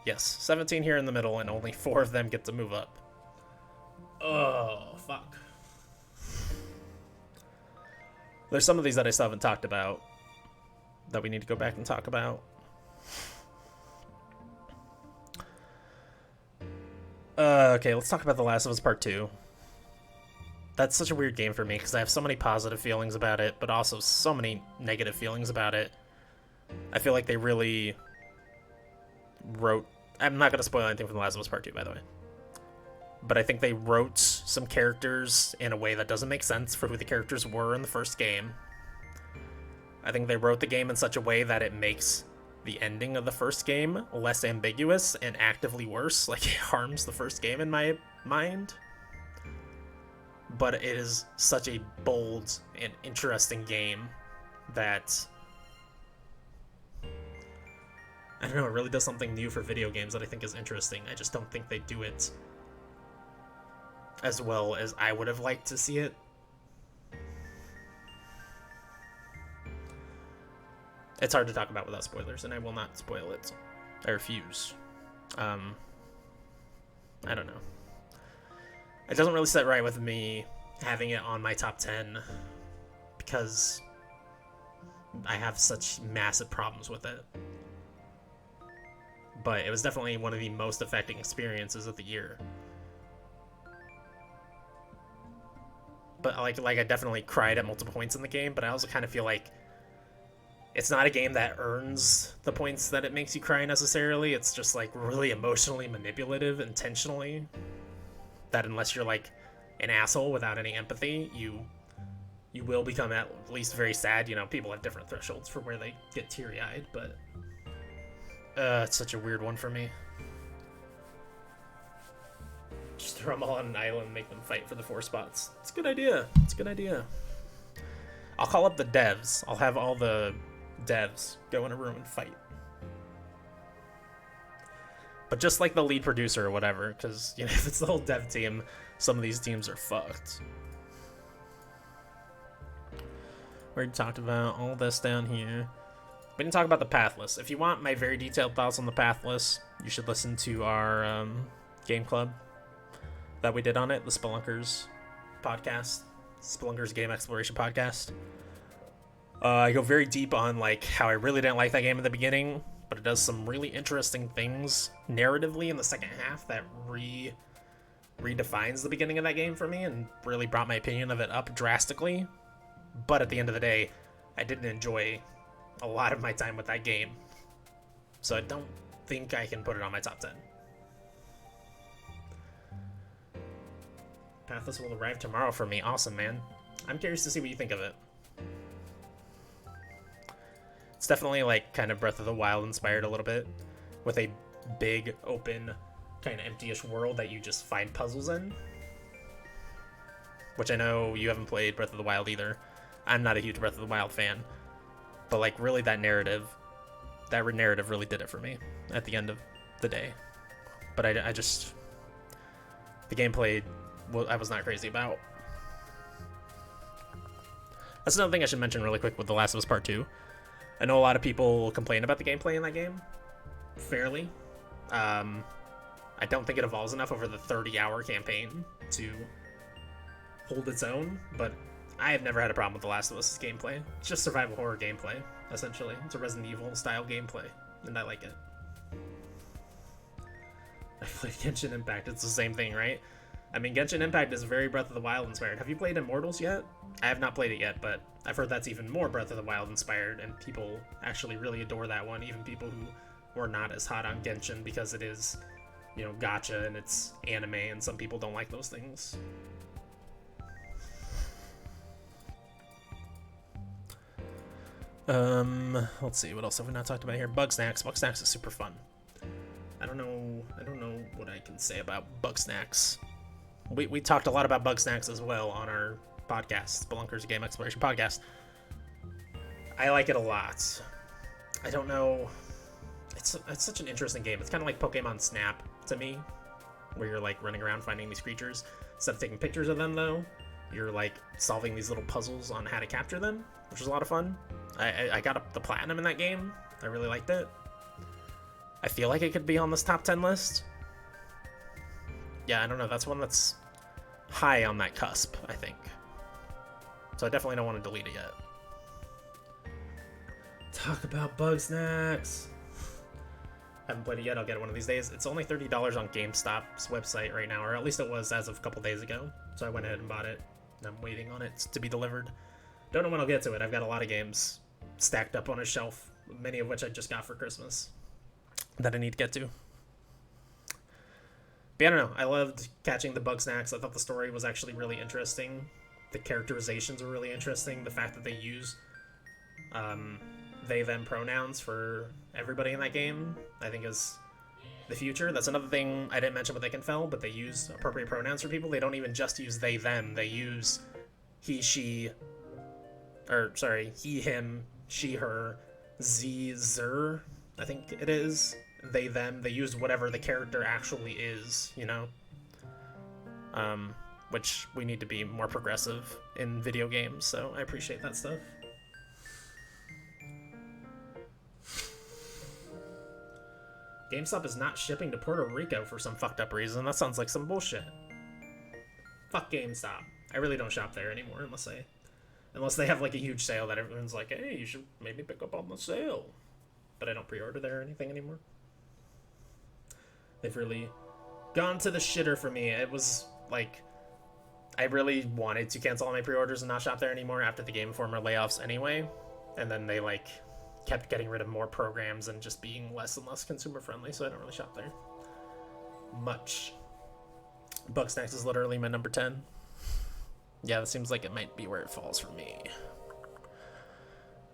Yes, 17 here in the middle, and only 4 of them get to move up. Oh, fuck. There's some of these that I still haven't talked about that we need to go back and talk about. Okay, let's talk about The Last of Us Part 2. That's such a weird game for me because I have so many positive feelings about it, but also so many negative feelings about it. I feel like they really wrote... I'm not going to spoil anything from The Last of Us Part 2, by the way. But I think they wrote some characters in a way that doesn't make sense for who the characters were in the first game. I think they wrote the game in such a way that it makes the ending of the first game less ambiguous and actively worse. Like, it harms the first game in my mind. But it is such a bold and interesting game that... I don't know, it really does something new for video games that I think is interesting. I just don't think they do it as well as I would have liked to see it. It's hard to talk about without spoilers, and I will not spoil it. I refuse. I don't know. It doesn't really sit right with me having it on my top 10 because I have such massive problems with it. But it was definitely one of the most affecting experiences of the year. But like I definitely cried at multiple points in the game, but I also kind of feel like it's not a game that earns the points that it makes you cry necessarily. It's just like really emotionally manipulative intentionally. that unless you're like an asshole without any empathy, you will become at least very sad. You know, people have different thresholds for where they get teary-eyed, but it's such a weird one for me. Just throw them all on an island and make them fight for the 4 spots. It's a good idea. It's a good idea. I'll call up the devs. I'll have all the devs go in a room and fight. But just like the lead producer or whatever, because, you know, if it's the whole dev team, some of these teams are fucked. We already talked about all this down here. We didn't talk about the path list. If you want my very detailed thoughts on the path list, you should listen to our game club that we did on it, the Spelunkers podcast, Spelunkers Game Exploration podcast. I go very deep on like how I really didn't like that game in the beginning, but it does some really interesting things narratively in the second half that redefines the beginning of that game for me and really brought my opinion of it up drastically. But at the end of the day, I didn't enjoy a lot of my time with that game, so I don't think I can put it on my top 10. Pathless will arrive tomorrow for me. Awesome, man. I'm curious to see what you think of it. It's definitely like kind of Breath of the Wild inspired a little bit, with a big, open, kind of empty-ish world that you just find puzzles in. Which I know you haven't played Breath of the Wild either. I'm not a huge Breath of the Wild fan. But like really that narrative really did it for me at the end of the day. But I just... the gameplay, well, I was not crazy about. That's another thing I should mention really quick with The Last of Us Part 2. I know a lot of people complain about the gameplay in that game. Fairly. I don't think it evolves enough over the 30-hour campaign to hold its own, but I have never had a problem with The Last of Us' gameplay. It's just survival horror gameplay, essentially. It's a Resident Evil style gameplay, and I like it. I played Genshin Impact, it's the same thing, right? I mean, Genshin Impact is very Breath of the Wild inspired. Have you played Immortals yet? I have not played it yet, but I've heard that's even more Breath of the Wild inspired, and people actually really adore that one, even people who were not as hot on Genshin because it is, you know, gacha and it's anime, and some people don't like those things. Let's see, what else have we not talked about here? Bugsnax. Bugsnax is super fun. I don't know what I can say about Bugsnax. We talked a lot about Bugsnax as well on our podcast, Spelunkers Game Exploration podcast. I like it a lot. I don't know. It's such an interesting game. It's kind of like Pokemon Snap to me, where you're like running around finding these creatures. Instead of taking pictures of them, though, you're like solving these little puzzles on how to capture them, which is a lot of fun. I got up the platinum in that game. I really liked it. I feel like it could be on this top 10 list. Yeah, I don't know. That's one that's high on that cusp, I think. So I definitely don't want to delete it yet. Talk about Bugsnax. Haven't played it yet. I'll get it one of these days. It's only $30 on GameStop's website right now, or at least it was as of a couple days ago. So I went ahead and bought it, and I'm waiting on it to be delivered. Don't know when I'll get to it. I've got a lot of games stacked up on a shelf, many of which I just got for Christmas that I need to get to. But yeah, I don't know. I loved catching the Bugsnax. I thought the story was actually really interesting. The characterizations were really interesting. The fact that they use they, them pronouns for everybody in that game, I think is the future. That's another thing I didn't mention with Ikenfell, but they use appropriate pronouns for people. They don't even just use they, them. They use he, she, he, him, she, her, z, zer, I think it is. They, them. They use whatever the character actually is, you know? Which we need to be more progressive in video games, so I appreciate that stuff. GameStop is not shipping to Puerto Rico for some fucked up reason. That sounds like some bullshit. Fuck GameStop. I really don't shop there anymore unless they have like a huge sale that everyone's like, hey, you should maybe pick up on the sale. But I don't pre-order there or anything anymore. They've really gone to the shitter for me. It was like, I really wanted to cancel all my pre-orders and not shop there anymore after the Game Informer layoffs anyway. And then they like kept getting rid of more programs and just being less and less consumer friendly, so I don't really shop there much. Bugsnax is literally my number 10. Yeah, that seems like it might be where it falls for me.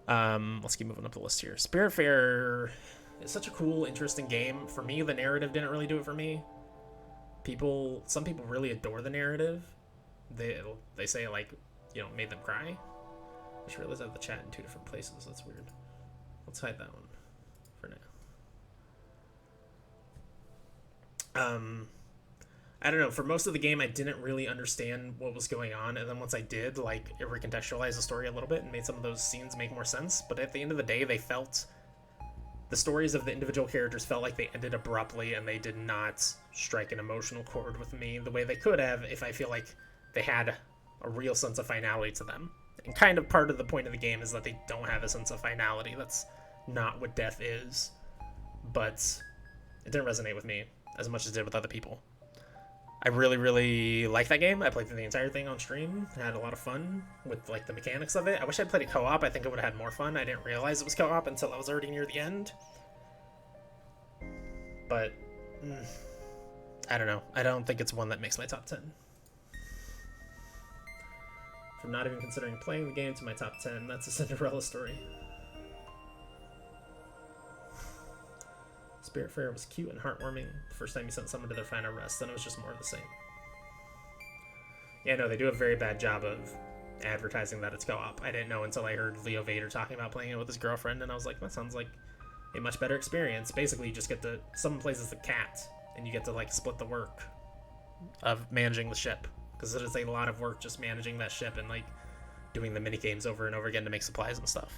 Let's keep moving up the list here. Spiritfarer is such a cool, interesting game. For me, the narrative didn't really do it for me. Some people really adore the narrative. They say, like, you know, made them cry. I just realized I have the chat in 2 different places. That's weird. Let's hide that one for now. I don't know. For most of the game, I didn't really understand what was going on, and then once I did, like, it recontextualized the story a little bit and made some of those scenes make more sense. But at the end of the day, the stories of the individual characters felt like they ended abruptly, and they did not strike an emotional chord with me the way they could have if I feel like they had a real sense of finality to them. And kind of part of the point of the game is that they don't have a sense of finality. That's not what death is. But it didn't resonate with me as much as it did with other people. I really, really like that game. I played through the entire thing on stream. I had a lot of fun with, like, the mechanics of it. I wish I'd played it co-op. I think I would have had more fun. I didn't realize it was co-op until I was already near the end. But, I don't know. I don't think it's one that makes my top 10. From not even considering playing the game to my top 10, that's a Cinderella story. Spiritfarer was cute and heartwarming the first time you sent someone to their final rest, then it was just more of the same. Yeah, no, they do a very bad job of advertising that it's co-op. I didn't know until I heard Leo Vader talking about playing it with his girlfriend, and I was like, that sounds like a much better experience. Basically, you just get to, someone plays as the cat, and you get to, like, split the work of managing the ship. Because it is a lot of work just managing that ship and, like, doing the minigames over and over again to make supplies and stuff.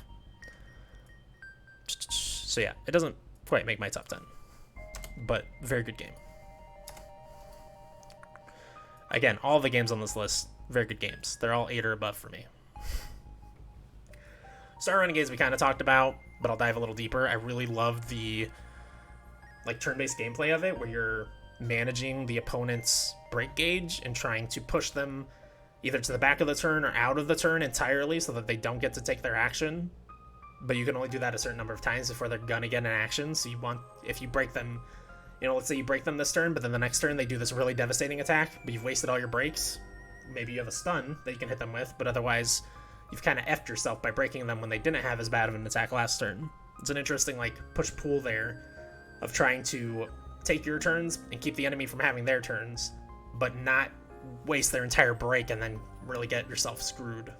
So yeah, it doesn't quite make my top 10, but very good game. Again, all the games on this list, very good games. They're all 8 or above for me. Star Renegades we kind of talked about, but I'll dive a little deeper. I really love the, like, turn-based gameplay of it, where you're managing the opponent's break gauge and trying to push them either to the back of the turn or out of the turn entirely so that they don't get to take their action. But you can only do that a certain number of times before they're gonna get an action. So you want, if you break them, you know, let's say you break them this turn, but then the next turn they do this really devastating attack, but you've wasted all your breaks. Maybe you have a stun that you can hit them with, but otherwise you've kind of effed yourself by breaking them when they didn't have as bad of an attack last turn. It's an interesting, like, push-pull there of trying to take your turns and keep the enemy from having their turns, but not waste their entire break and then really get yourself screwed.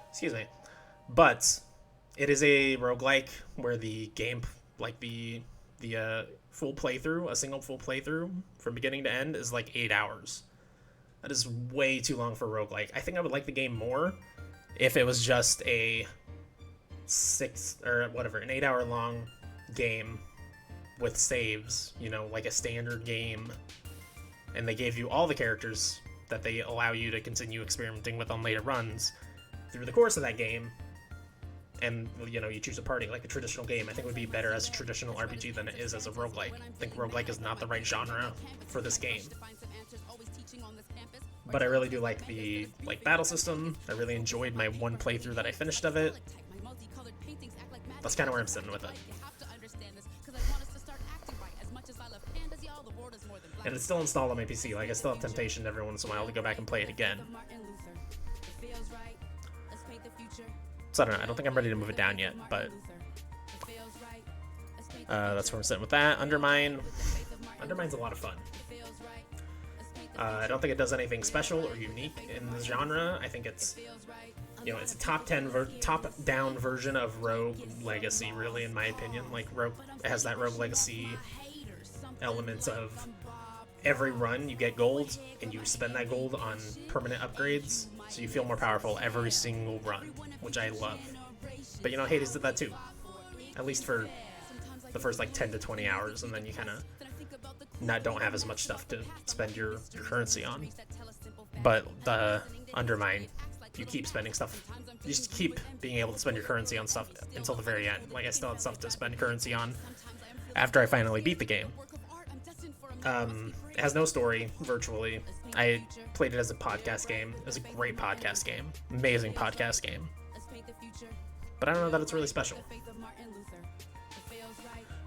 Excuse me. But it is a roguelike where the game, like the full playthrough, a single full playthrough from beginning to end is like 8 hours. That is way too long for a roguelike. I think I would like the game more if it was just a 8 hour long game with saves, you know, like a standard game, and they gave you all the characters that they allow you to continue experimenting with on later runs through the course of that game, and, you know, you choose a party like a traditional game. I think it would be better as a traditional RPG than it is as a roguelike. I think roguelike is not the right genre for this game. But I really do like the, like, battle system. I really enjoyed my one playthrough that I finished of it. That's kind of where I'm sitting with it. And it's still installed on my PC. Like, I still have temptation every once in a while to go back and play it again. So I don't know. I don't think I'm ready to move it down yet, but that's where I'm sitting with that. Undermine's a lot of fun. I don't think it does anything special or unique in the genre. I think it's, you know, it's a top-down version of Rogue Legacy, really, in my opinion. Like, Rogue, it has that Rogue Legacy element of every run you get gold, and you spend that gold on permanent upgrades, so you feel more powerful every single run, which I love. But, you know, Hades did that too, at least for the first, like, 10 to 20 hours, and then you kind of don't have as much stuff to spend your currency on. But the Undermine, you keep spending stuff. You just keep being able to spend your currency on stuff until the very end. Like, I still had stuff to spend currency on after I finally beat the game. It has no story, virtually. I played it as a podcast game. It was a great podcast game. Amazing podcast game. But I don't know that it's really special.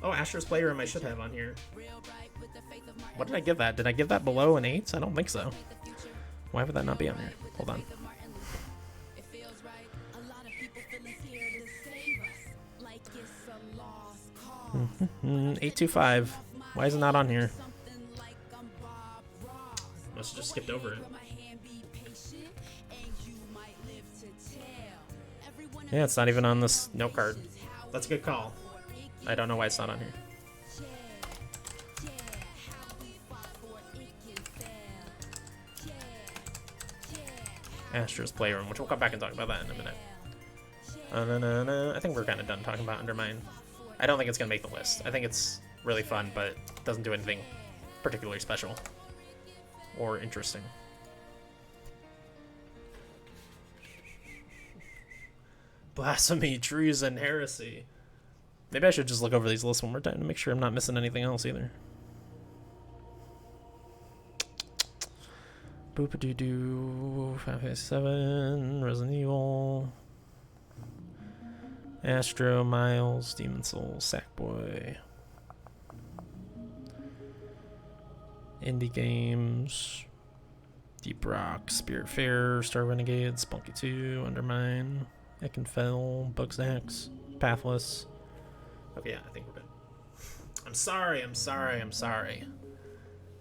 Oh, Astro's Playroom I should have on here. What did I give that? Did I give that below an 8? I don't think so. Why would that not be on here? Hold on. 825. Why is it not on here? Must have just skipped over it. Yeah, it's not even on this note card. That's a good call. I don't know why it's not on here. Astro's Playroom, which we'll come back and talk about that in a minute. I think we're kind of done talking about Undermine. I don't think it's going to make the list. I think it's really fun, but doesn't do anything particularly special or interesting. Blasphemy, treason, heresy. Maybe I should just look over these lists one more time to make sure I'm not missing anything else either. Boop-a-doo-doo, 557, Resident Evil, Astro, Miles, Demon Soul, Sackboy, Indie Games, Deep Rock, Spiritfarer, Star Renegade, Spunky 2, Undermine, Eckenfell, Bugsnax, Pathless. Okay, yeah, I think we're good. I'm sorry.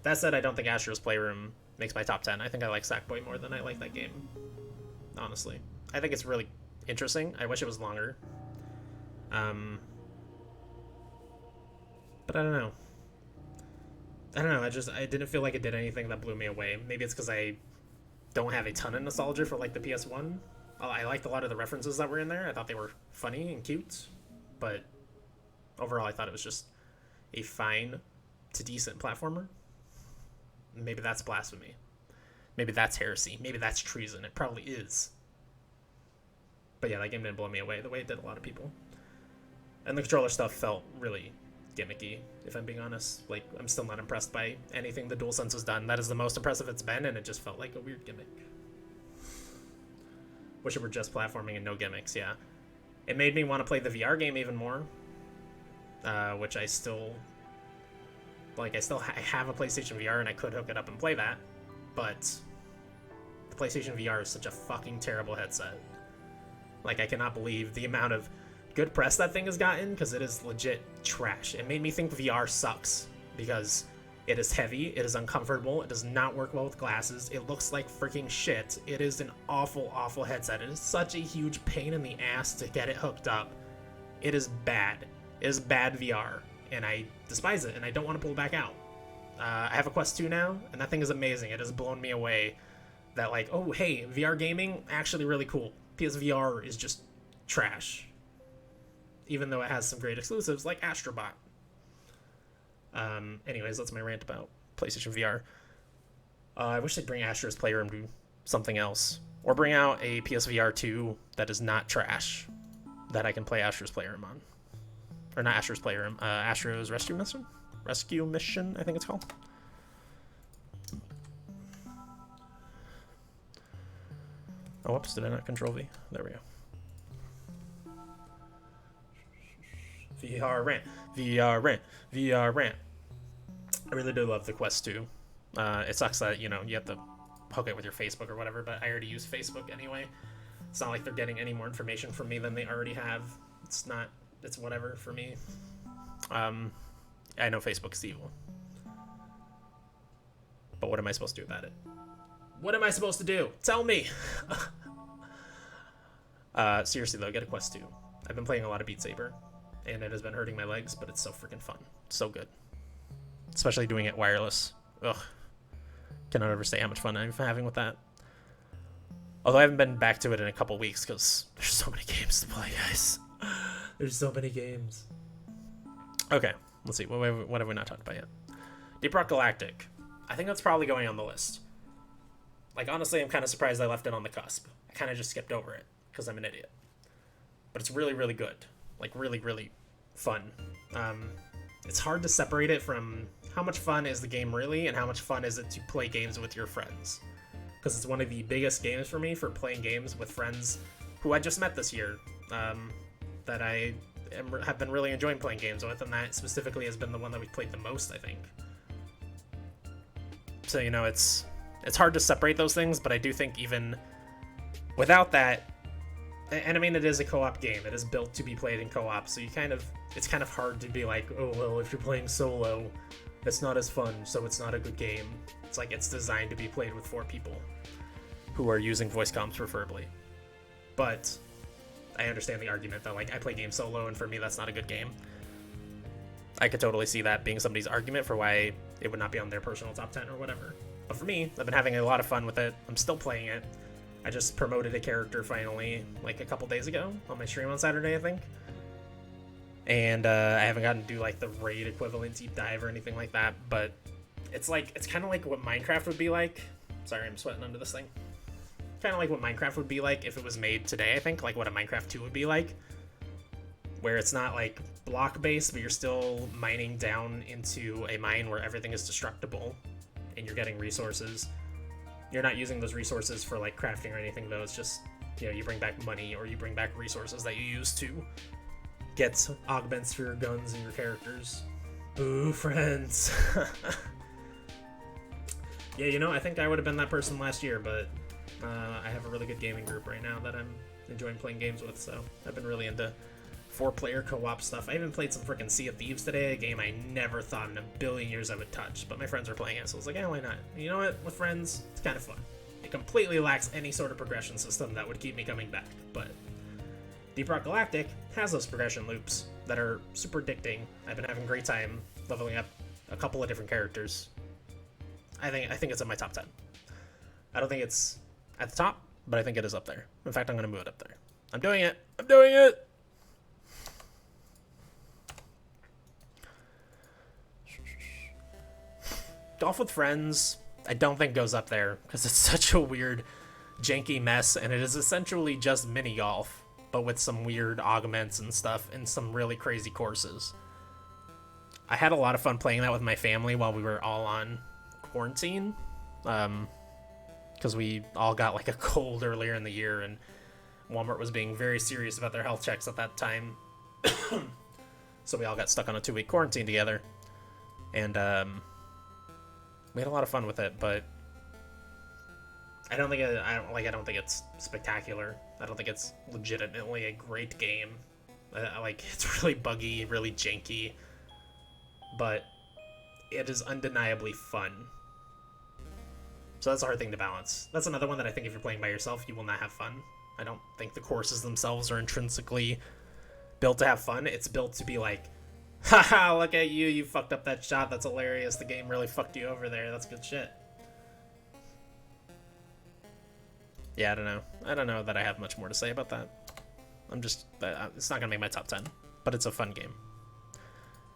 That said, I don't think Astro's Playroom makes my top 10. I think I like Sackboy more than I like that game. Honestly. I think it's really interesting. I wish it was longer. But I don't know. I didn't feel like it did anything that blew me away. Maybe it's because I don't have a ton of nostalgia for like the PS1. I liked a lot of the references that were in there. I thought they were funny and cute. But overall, I thought it was just a fine to decent platformer. Maybe that's blasphemy. Maybe that's heresy. Maybe that's treason. It probably is. But yeah, that game didn't blow me away the way it did a lot of people. And the controller stuff felt really gimmicky, if I'm being honest. Like, I'm still not impressed by anything the DualSense has done. That is the most impressive it's been, and it just felt like a weird gimmick. Wish it were just platforming and no gimmicks, yeah. It made me want to play the VR game even more, which I still... Like, I have a PlayStation VR and I could hook it up and play that, but the PlayStation VR is such a fucking terrible headset. Like, I cannot believe the amount of good press that thing has gotten, because it is legit trash. It made me think VR sucks, because it is heavy, it is uncomfortable, it does not work well with glasses, it looks like freaking shit. It is an awful, awful headset. It is such a huge pain in the ass to get it hooked up. It is bad. It is bad VR. And I despise it, and I don't want to pull it back out. I have a Quest 2 now, and that thing is amazing. It has blown me away that, like, oh, hey, VR gaming, actually really cool. PSVR is just trash. Even though it has some great exclusives, like Astrobot. Anyways, that's my rant about PlayStation VR. I wish they'd bring Astro's Playroom to something else. Or bring out a PSVR 2 that is not trash, that I can play Astro's Playroom on. Or not Astro's Playroom, Astro's Rescue Mission? Rescue Mission, I think it's called. Oh, whoops, did I not control V? There we go. VR rant. I really do love the Quest 2. It sucks that, you have to hook it with your Facebook or whatever, but I already use Facebook anyway. It's not like they're getting any more information from me than they already have. It's whatever for me. I know Facebook's evil. But what am I supposed to do about it? What am I supposed to do? Tell me! Seriously though, get a Quest 2. I've been playing a lot of Beat Saber, and it has been hurting my legs, but it's so freaking fun. So good. Especially doing it wireless. Ugh. Cannot overstate how much fun I'm having with that. Although I haven't been back to it in a couple weeks, because there's so many games to play, guys. There's so many games. Okay, let's see. What have we not talked about yet? Deep Rock Galactic. I think that's probably going on the list. Like, honestly, I'm kind of surprised I left it on the cusp. I kind of just skipped over it, because I'm an idiot. But it's really, really good. Like, really, really fun. It's hard to separate it from how much fun is the game really, and how much fun is it to play games with your friends. Because it's one of the biggest games for me for playing games with friends who I just met this year. That I have been really enjoying playing games with, and that specifically has been the one that we've played the most, I think. So, you know, it's hard to separate those things, but I do think even without that, and I mean, it is a co-op game. It is built to be played in co-op, so it's kind of hard to be like, oh, well, if you're playing solo, it's not as fun, so it's not a good game. It's like, it's designed to be played with 4 people who are using voice comms preferably. But I understand the argument that, like, I play games solo, and for me, that's not a good game. I could totally see that being somebody's argument for why it would not be on their personal top 10 or whatever. But for me, I've been having a lot of fun with it. I'm still playing it. I just promoted a character finally, like a couple days ago, on my stream on Saturday, I think. And I haven't gotten to do like the raid equivalent deep dive or anything like that, but it's kind of like what Minecraft would be like. Sorry, I'm sweating under this thing. Kind of like what Minecraft would be like if it was made today, I think, like what a Minecraft 2 would be like, where it's not like block based, but you're still mining down into a mine where everything is destructible and you're getting resources. You're not using those resources for like crafting or anything, though. It's just, you know, you bring back money or you bring back resources that you use to get augments for your guns and your characters. Boo, friends. Yeah, you know, I think I would have been that person last year, but I have a really good gaming group right now that I'm enjoying playing games with, so I've been really into 4-player co-op stuff. I even played some freaking Sea of Thieves today, a game I never thought in a billion years I would touch, but my friends were playing it, so I was like, yeah, why not? And you know what? With friends, it's kind of fun. It completely lacks any sort of progression system that would keep me coming back, but Deep Rock Galactic has those progression loops that are super addicting. I've been having a great time leveling up a couple of different characters. I think it's in my top 10. I don't think it's at the top, but I think it is up there. In fact, I'm going to move it up there. I'm doing it! I'm doing it! Golf with Friends, I don't think goes up there, because it's such a weird, janky mess, and it is essentially just mini golf, but with some weird augments and stuff, and some really crazy courses. I had a lot of fun playing that with my family while we were all on quarantine, because we all got like a cold earlier in the year, and Walmart was being very serious about their health checks at that time. So we all got stuck on a 2-week quarantine together, and we had a lot of fun with it, but I don't think it's spectacular. I don't think it's legitimately a great game. It's really buggy, really janky, but it is undeniably fun. So that's a hard thing to balance. That's another one that I think if you're playing by yourself, you will not have fun. I don't think the courses themselves are intrinsically built to have fun. It's built to be like, haha, look at you, you fucked up that shot, that's hilarious, the game really fucked you over there, that's good shit. Yeah, I don't know that I have much more to say about that. It's not gonna make my top 10, but it's a fun game.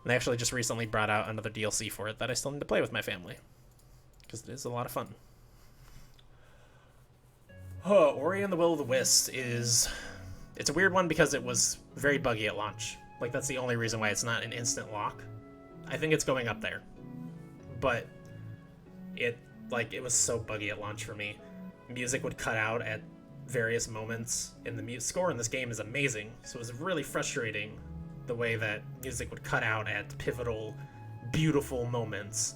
And they actually just recently brought out another DLC for it that I still need to play with my family, because it is a lot of fun. Ori and the Will of the Wisps it's a weird one because it was very buggy at launch. Like, that's the only reason why it's not an instant lock. I think it's going up there. But it was so buggy at launch for me. Music would cut out at various moments, and the score in this game is amazing. So it was really frustrating the way that music would cut out at pivotal, beautiful moments.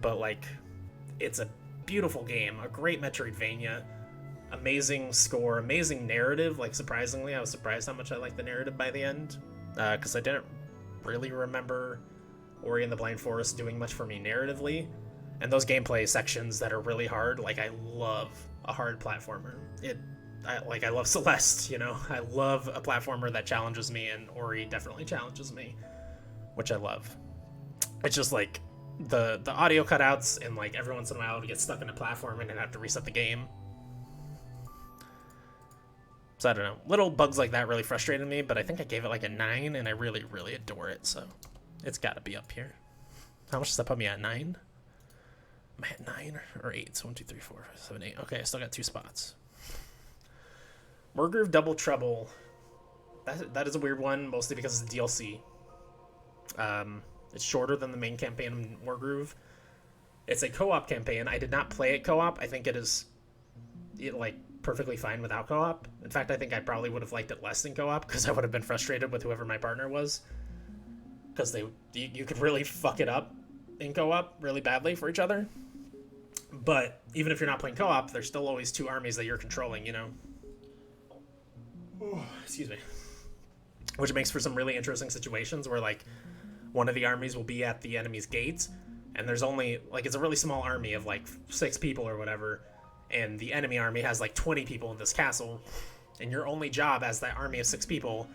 But, like, it's a beautiful game, a great Metroidvania, amazing score, amazing narrative. Like, surprisingly, I was surprised how much I liked the narrative by the end. Because I didn't really remember Ori and the Blind Forest doing much for me narratively. And those gameplay sections that are really hard, like, I love a hard platformer. I love Celeste, you know? I love a platformer that challenges me, and Ori definitely challenges me, which I love. It's just, like, the audio cutouts, and, like, every once in a while I would get stuck in a platform and then have to reset the game. So I don't know. Little bugs like that really frustrated me, but I think I gave it like a 9, and I really, really adore it, so it's got to be up here. How much does that put me at? 9? Am I at 9 or 8? So 1, 2, 3, 4, 5, 7, 8. Okay, I still got 2 spots. Wargroove Double Trouble. That is a weird one, mostly because it's DLC. It's shorter than the main campaign in Wargroove. It's a co-op campaign. I did not play it co-op. I think it perfectly fine without co-op. In fact, I think I probably would have liked it less than co-op because I would have been frustrated with whoever my partner was, because you could really fuck it up in co-op really badly for each other. But even if you're not playing co-op, there's still always two armies that you're controlling, you know? Oh, excuse me. Which makes for some really interesting situations where, like, one of the armies will be at the enemy's gates, and there's only, like, it's a really small army of, like, 6 people or whatever, and the enemy army has, like, 20 people in this castle, and your only job as that army of 6 people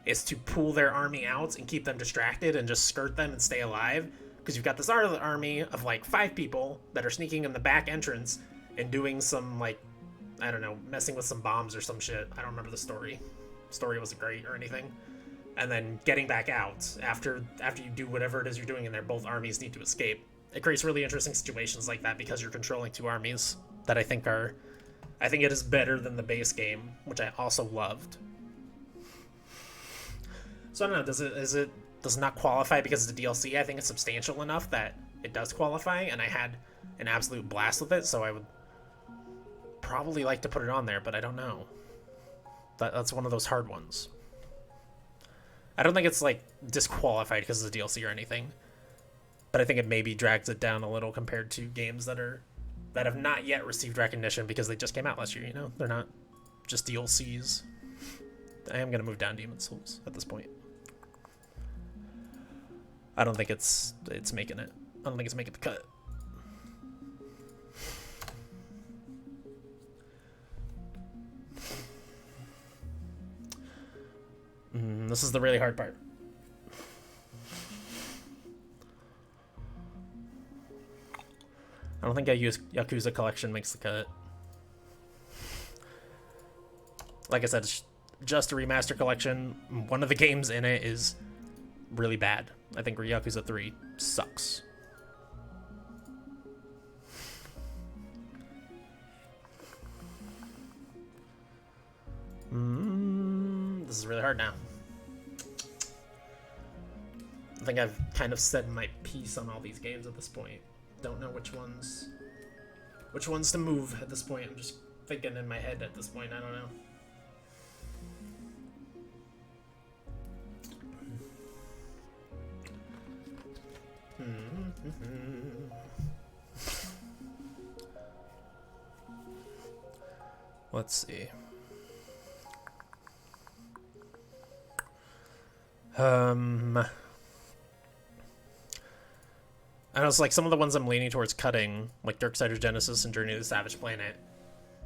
is to pull their army out and keep them distracted and just skirt them and stay alive, because you've got this other army of, like, 5 people that are sneaking in the back entrance and doing some, like, I don't know, messing with some bombs or some shit. I don't remember the story. Story wasn't great or anything. And then getting back out after you do whatever it is you're doing in there. Both armies need to escape. It creates really interesting situations like that because you're controlling 2 armies that I think it is better than the base game, which I also loved. So I don't know, does it not qualify because of the DLC? I think it's substantial enough that it does qualify, and I had an absolute blast with it, so I would probably like to put it on there, but I don't know. That's one of those hard ones. I don't think it's, like, disqualified because of the DLC or anything, but I think it maybe drags it down a little compared to games that have not yet received recognition because they just came out last year, you know? They're not just DLCs. I am going to move down Demon's Souls at this point. I don't think it's making it. I don't think it's making the cut. This is the really hard part. I don't think Yakuza Collection makes the cut. Like I said, it's just a remaster collection. One of the games in it is really bad. I think Yakuza 3 sucks. This is really hard now. I think I've kind of said my piece on all these games at this point. Don't know which ones to move at this point. I'm just thinking in my head at this point. I don't know. Let's see. I know it's like some of the ones I'm leaning towards cutting, like Darksiders Genesis and Journey to the Savage Planet.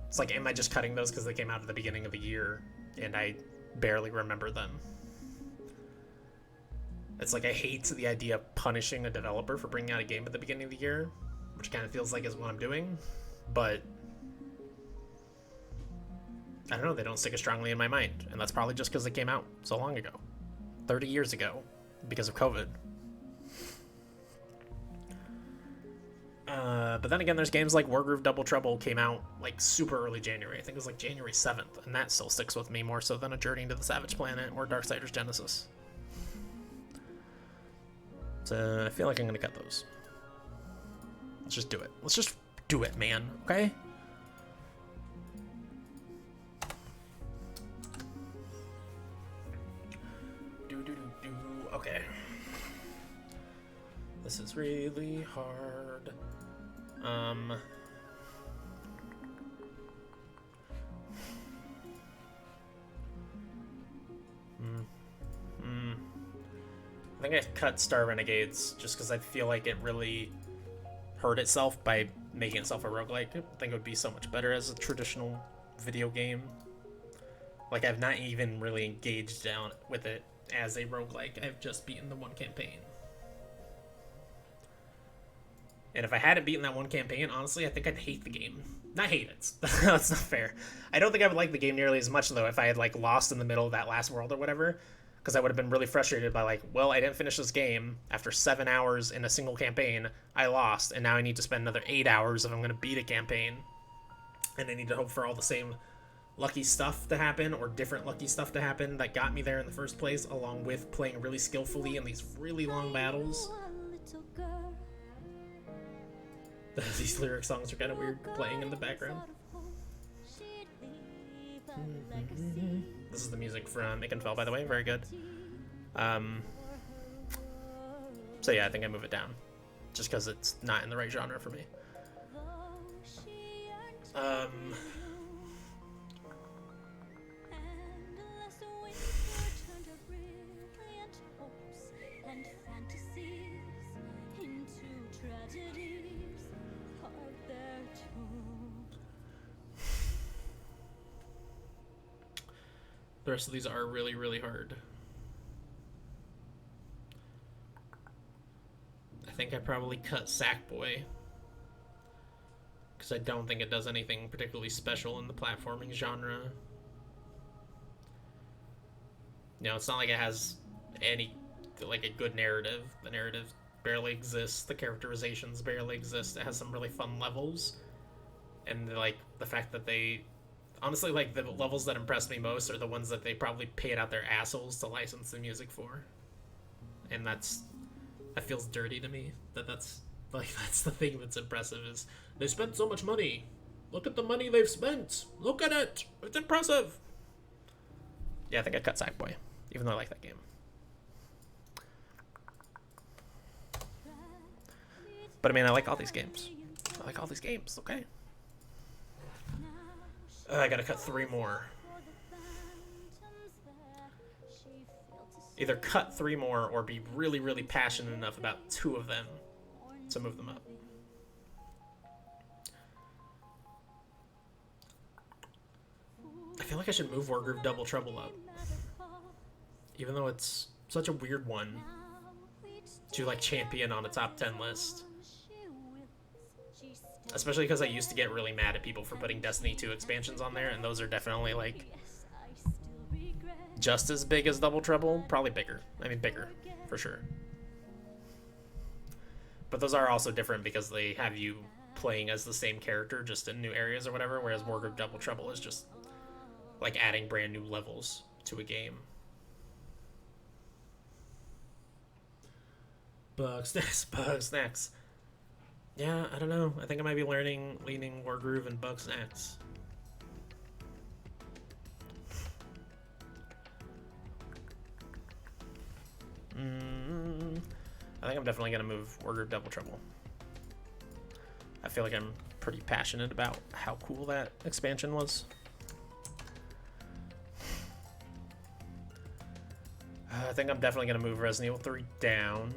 It's like, am I just cutting those because they came out at the beginning of the year and I barely remember them? It's like I hate the idea of punishing a developer for bringing out a game at the beginning of the year, which kind of feels like is what I'm doing, but I don't know, they don't stick as strongly in my mind, and that's probably just because they came out so long ago. 30 years ago, because of COVID. But then again, there's games like Wargroove Double Trouble came out like super early January. I think it was like January 7th, and that still sticks with me more so than a Journey to the Savage Planet or Darksiders Genesis. So I feel like I'm gonna cut those. Let's just do it. Let's just do it, man. Okay? Okay. This is really hard. I think I cut Star Renegades just because I feel like it really hurt itself by making itself a roguelike. I think it would be so much better as a traditional video game. Like, I've not even really engaged down with it as a roguelike. I've just beaten the one campaign. And if I hadn't beaten that one campaign, honestly, I think I'd hate the game. Not hate it. That's not fair. I don't think I would like the game nearly as much, though, if I had, like, lost in the middle of that last world or whatever. Because I would have been really frustrated by, like, well, I didn't finish this game. After 7 hours in a single campaign, I lost. And now I need to spend another 8 hours if I'm going to beat a campaign. And I need to hope for all the same lucky stuff to happen or different lucky stuff to happen that got me there in the first place, along with playing really skillfully in these really long battles. These lyric songs are kind of weird playing in the background. This is the music from Ick and Fell, by the way. Very good. So yeah, I think I move it down. Just because it's not in the right genre for me. The rest of these are really, really hard. I think I probably cut Sackboy, because I don't think it does anything particularly special in the platforming genre. You know, it's not like it has any, like, a good narrative. The narrative barely exists. The characterizations barely exist. It has some really fun levels. And, like, the fact that they... Honestly, like, the levels that impress me most are the ones that they probably paid out their assholes to license the music for. And that feels dirty to me. That's the thing that's impressive, is they spent so much money. Look at the money they've spent. Look at it. It's impressive. Yeah, I think I cut Sackboy, even though I like that game. But I mean, I like all these games. Okay? I gotta cut 3 more. Either cut 3 more or be really, really passionate enough about 2 of them to move them up. I feel like I should move Wargroove Double Trouble up. Even though it's such a weird one to, like, champion on a top 10 list. Especially because I used to get really mad at people for putting Destiny 2 expansions on there, and those are definitely, like, just as big as Double Trouble. Probably bigger. I mean, bigger, for sure. But those are also different because they have you playing as the same character, just in new areas or whatever, whereas Wargroove Double Trouble is just, like, adding brand new levels to a game. Bugsnax. Yeah, I don't know. I think I might be leaning Wargroove and Bugsnax. I think I'm definitely going to move Wargroove Double Trouble. I feel like I'm pretty passionate about how cool that expansion was. I think I'm definitely going to move Resident Evil 3 down.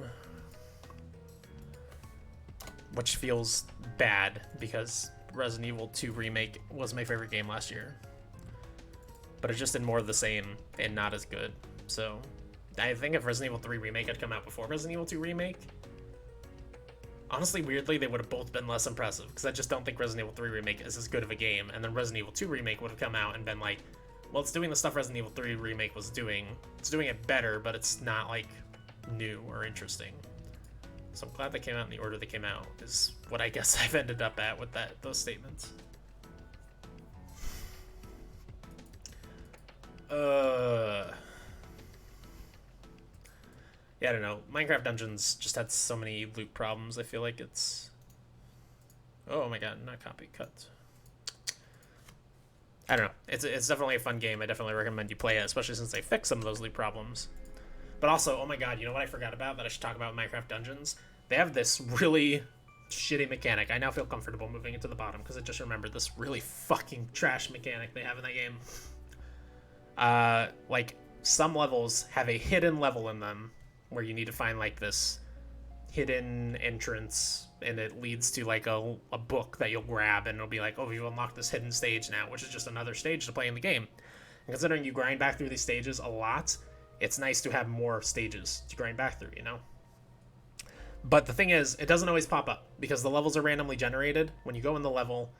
Which feels bad, because Resident Evil 2 Remake was my favorite game last year. But it's just in more of the same and not as good. So I think if Resident Evil 3 Remake had come out before Resident Evil 2 Remake, honestly, weirdly, they would have both been less impressive, because I just don't think Resident Evil 3 Remake is as good of a game. And then Resident Evil 2 Remake would have come out and been like, well, it's doing the stuff Resident Evil 3 Remake was doing. It's doing it better, but it's not, like, new or interesting. So I'm glad they came out in the order they came out, is what I guess I've ended up at with those statements. Yeah, I don't know. Minecraft Dungeons just had so many loot problems. I feel like it's... Oh my god, not copy, cut. I don't know. It's definitely a fun game. I definitely recommend you play it, especially since they fixed some of those loot problems. But also, oh my god, you know what I forgot about that I should talk about Minecraft Dungeons? They have this really shitty mechanic. I now feel comfortable moving it to the bottom because I just remembered this really fucking trash mechanic they have in that game. Like, some levels have a hidden level in them where you need to find, like, this hidden entrance, and it leads to, like, a book that you'll grab, and it'll be like, oh, you unlocked this hidden stage now, which is just another stage to play in the game. And considering you grind back through these stages a lot, it's nice to have more stages to grind back through, you know? But the thing is, it doesn't always pop up, because the levels are randomly generated. When you go in the level,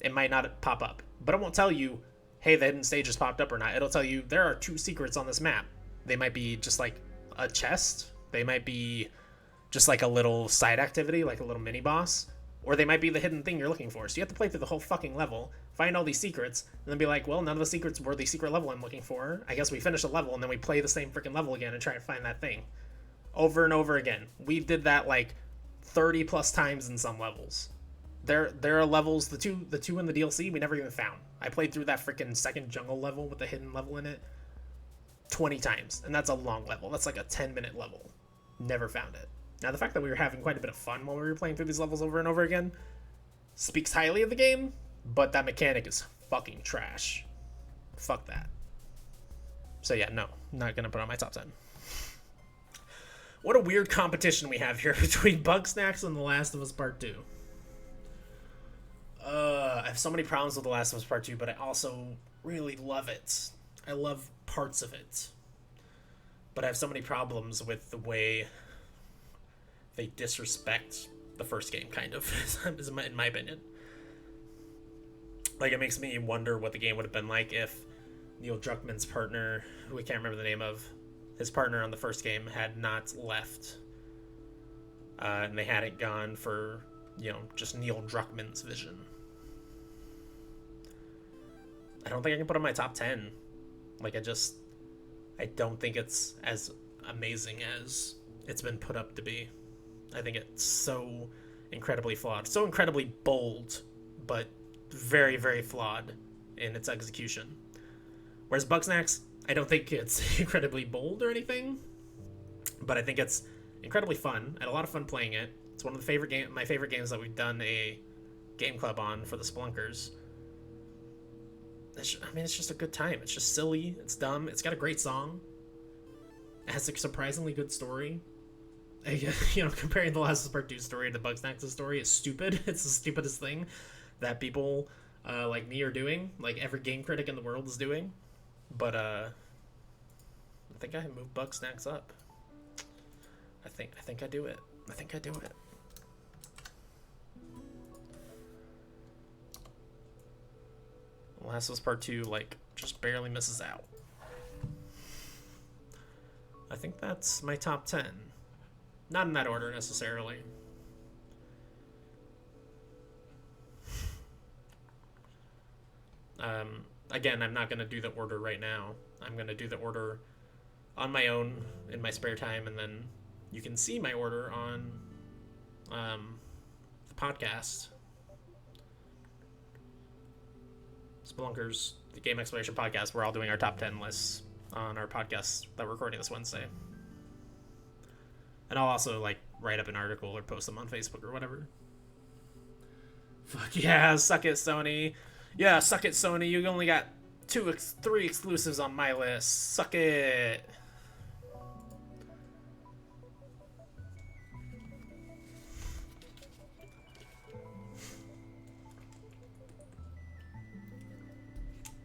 it might not pop up. But it won't tell you, hey, the hidden stage has popped up or not. It'll tell you, there are 2 secrets on this map. They might be just, like, a chest. They might be just, like, a little side activity, like a little mini-boss. Or they might be the hidden thing you're looking for. So you have to play through the whole fucking level, find all these secrets, and then be like, well, none of the secrets were the secret level I'm looking for. I guess we finish the level, and then we play the same freaking level again and try to find that thing. Over and over again. We did that, like, 30 plus times in some levels. There are levels, the two in the DLC we never even found. I played through that freaking second jungle level with the hidden level in it 20 times, and that's a long level. That's like a 10-minute level. Never found it. Now, the fact that we were having quite a bit of fun while we were playing through these levels over and over again speaks highly of the game, but that mechanic is fucking trash. Fuck that. So yeah, no, not gonna put on my top 10. What a weird competition we have here between Bugsnax and The Last of Us Part 2. I have so many problems with The Last of Us Part 2, but I also really love it. I love parts of it. But I have so many problems with the way they disrespect the first game, kind of, in my opinion. Like, it makes me wonder what the game would have been like if Neil Druckmann's partner, who we can't remember the name of, his partner on the first game had not left. And they hadn't gone for, just Neil Druckmann's vision. I don't think I can put it in my top 10. Like, I don't think it's as amazing as it's been put up to be. I think it's so incredibly flawed. So incredibly bold, but very, very flawed in its execution. Whereas Bugsnax, I don't think it's incredibly bold or anything, but I think it's incredibly fun. I had a lot of fun playing it. It's one of my favorite games that we've done a game club on for the Spelunkers. It's just a good time. It's just silly. It's dumb. It's got a great song. It has a surprisingly good story. Comparing the Last of Us Part 2 story to Bugsnax's story is stupid. It's the stupidest thing that people like me are doing. Like every game critic in the world is doing. But I think I moved Bugsnax up. I think I do it. I think I do it. Last of Us Part 2, just barely misses out. I think that's my top 10. Not in that order, necessarily. Again, I'm not going to do the order right now. I'm going to do the order on my own in my spare time, and then you can see my order on the podcast. Spelunkers, the Game Exploration Podcast. We're all doing our top 10 lists on our podcast that we're recording this Wednesday. And I'll also, write up an article or post them on Facebook or whatever. Fuck yeah, suck it, Sony. Yeah, suck it, Sony. You only got 3 exclusives on my list. Suck it.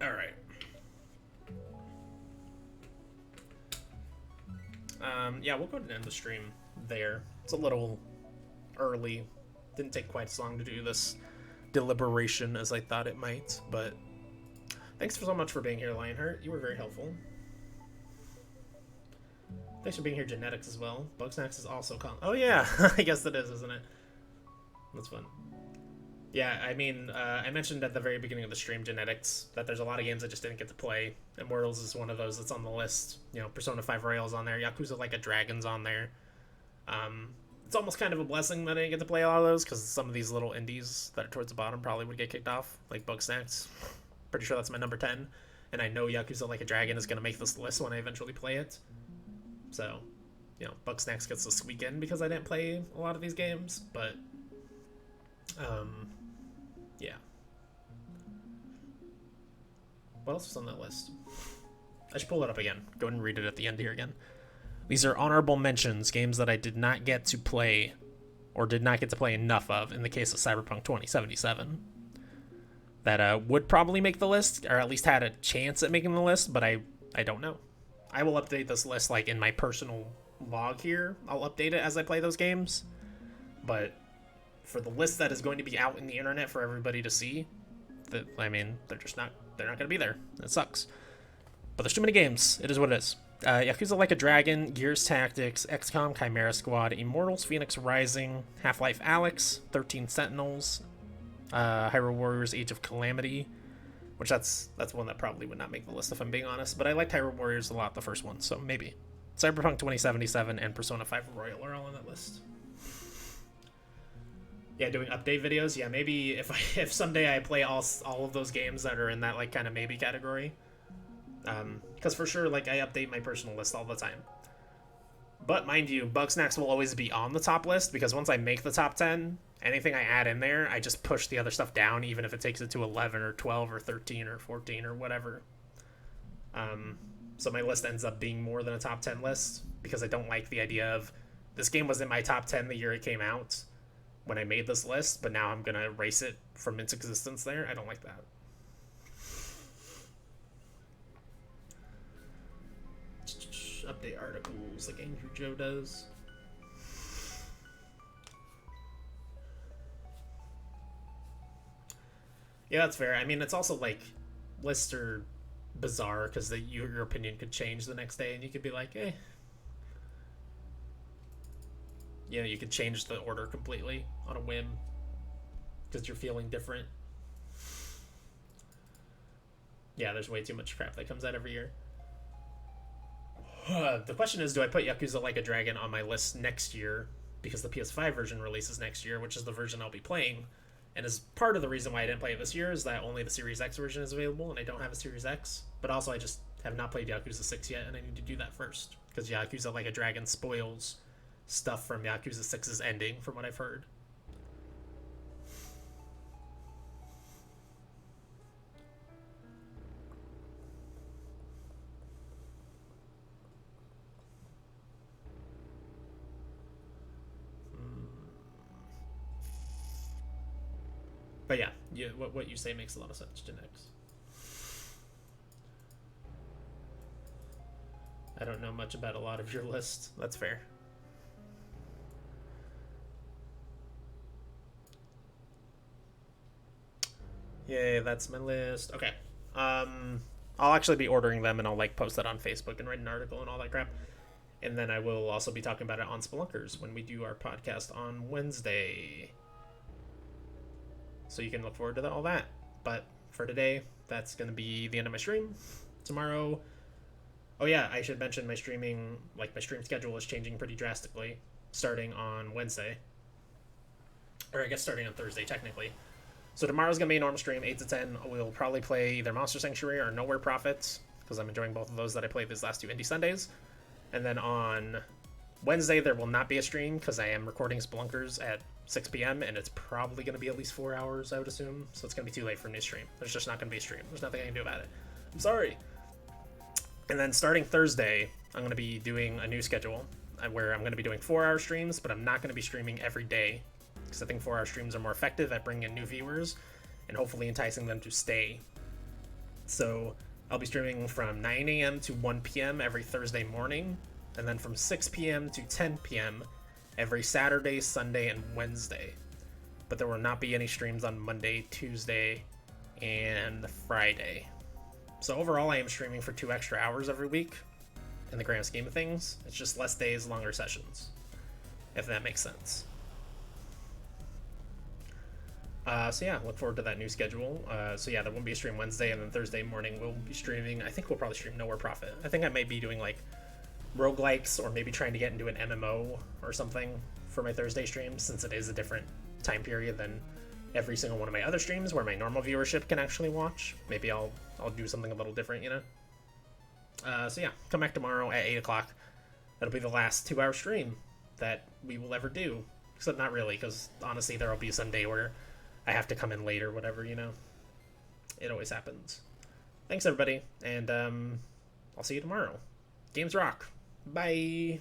Alright. Yeah, we'll go ahead and end the stream there. It's a little early. Didn't take quite as long to do this deliberation as I thought it might, but thanks so much for being here, Lionheart. You were very helpful. Thanks for being here, Genetics, as well. Bugsnax is also oh yeah, I guess it is, isn't it? That's fun. Yeah, I mentioned at the very beginning of the stream, Genetics, that there's a lot of games I just didn't get to play. Immortals is one of those that's on the list. Persona 5 Royal's on there. Yakuza Like a Dragon's on there. It's almost kind of a blessing that I didn't get to play a lot of those, because some of these little indies that are towards the bottom probably would get kicked off, like Bugsnax. Pretty sure that's my number 10. And I know Yakuza Like a Dragon is going to make this list when I eventually play it. So, Bugsnax gets to squeak in because I didn't play a lot of these games, but yeah. What else is on that list? I should pull it up again. Go ahead and read it at the end here again. These are honorable mentions, games that I did not get to play, or did not get to play enough of, in the case of Cyberpunk 2077. That would probably make the list, or at least had a chance at making the list, but I don't know. I will update this list, in my personal log here. I'll update it as I play those games. But for the list that is going to be out in the internet for everybody to see, they're not going to be there. It sucks. But there's too many games. It is what it is. Yakuza Like a Dragon, Gears Tactics, XCOM Chimera Squad, Immortals Phoenix Rising, Half-Life Alyx, 13 Sentinels, Hyrule Warriors Age of Calamity, which that's one that probably would not make the list if I'm being honest, but I liked Hyrule Warriors a lot, the first one, so maybe. Cyberpunk 2077 and Persona 5 Royal are all on that list. Yeah, doing update videos. Yeah, maybe if if someday I play all of those games that are in that like kind of maybe category. Because for sure, like I update my personal list all the time. But mind you, Bugsnax will always be on the top list because once I make the top 10, anything I add in there, I just push the other stuff down, even if it takes it to 11 or 12 or 13 or 14 or whatever. So my list ends up being more than a top 10 list because I don't like the idea of this game was in my top 10 the year it came out when I made this list, but now I'm going to erase it from its existence there. I don't like that. Update articles like Angry Joe does. Yeah, that's fair. I mean, it's also like lists are bizarre because your opinion could change the next day, and you could be like, eh. You know, you could change the order completely on a whim because you're feeling different. Yeah, there's way too much crap that comes out every year. The question is, do I put Yakuza Like a Dragon on my list next year because the PS5 version releases next year, which is the version I'll be playing, and as part of the reason why I didn't play it this year is that only the Series X version is available, and I don't have a Series X. But also, I just have not played Yakuza 6 yet, and I need to do that first because Yakuza Like a Dragon spoils stuff from Yakuza 6's ending, from what I've heard. But yeah, what you say makes a lot of sense, Gen X. I don't know much about a lot of your list. That's fair. Yay, that's my list. Okay. I'll actually be ordering them and I'll like post that on Facebook and write an article and all that crap. And then I will also be talking about it on Spelunkers when we do our podcast on Wednesday. So you can look forward to all that. But for today, that's going to be the end of my stream. Tomorrow, oh yeah, I should mention my streaming, like my stream schedule is changing pretty drastically starting on Wednesday. Or I guess starting on Thursday, technically. So tomorrow's going to be a normal stream, 8 to 10. We'll probably play either Monster Sanctuary or Nowhere Profits, because I'm enjoying both of those that I played these last two Indie Sundays. And then on Wednesday, there will not be a stream, because I am recording Spelunkers at 6 p.m., and it's probably going to be at least 4 hours, I would assume. So it's going to be too late for a new stream. There's just not going to be a stream. There's nothing I can do about it. I'm sorry. And then starting Thursday, I'm going to be doing a new schedule, where I'm going to be doing 4-hour streams, but I'm not going to be streaming every day, because I think 4-hour streams are more effective at bringing in new viewers and hopefully enticing them to stay. So I'll be streaming from 9 a.m. to 1 p.m. every Thursday morning, and then from 6 p.m. to 10 p.m. every Saturday, Sunday, and Wednesday. But there will not be any streams on Monday, Tuesday, and Friday. So overall, I am streaming for 2 extra hours every week in the grand scheme of things. It's just less days, longer sessions, if that makes sense. So yeah, look forward to that new schedule. So yeah, there won't be a stream Wednesday, and then Thursday morning we'll be streaming. I think we'll probably stream Nowhere Profit. I think I may be doing like roguelikes or maybe trying to get into an MMO or something for my Thursday streams, since it is a different time period than every single one of my other streams where my normal viewership can actually watch. Maybe I'll do something a little different, you know? So yeah, come back tomorrow at 8 o'clock. That'll be the last 2-hour stream that we will ever do. Except not really, because honestly there will be a Sunday where I have to come in late or whatever, you know? It always happens. Thanks, everybody, and I'll see you tomorrow. Games rock. Bye.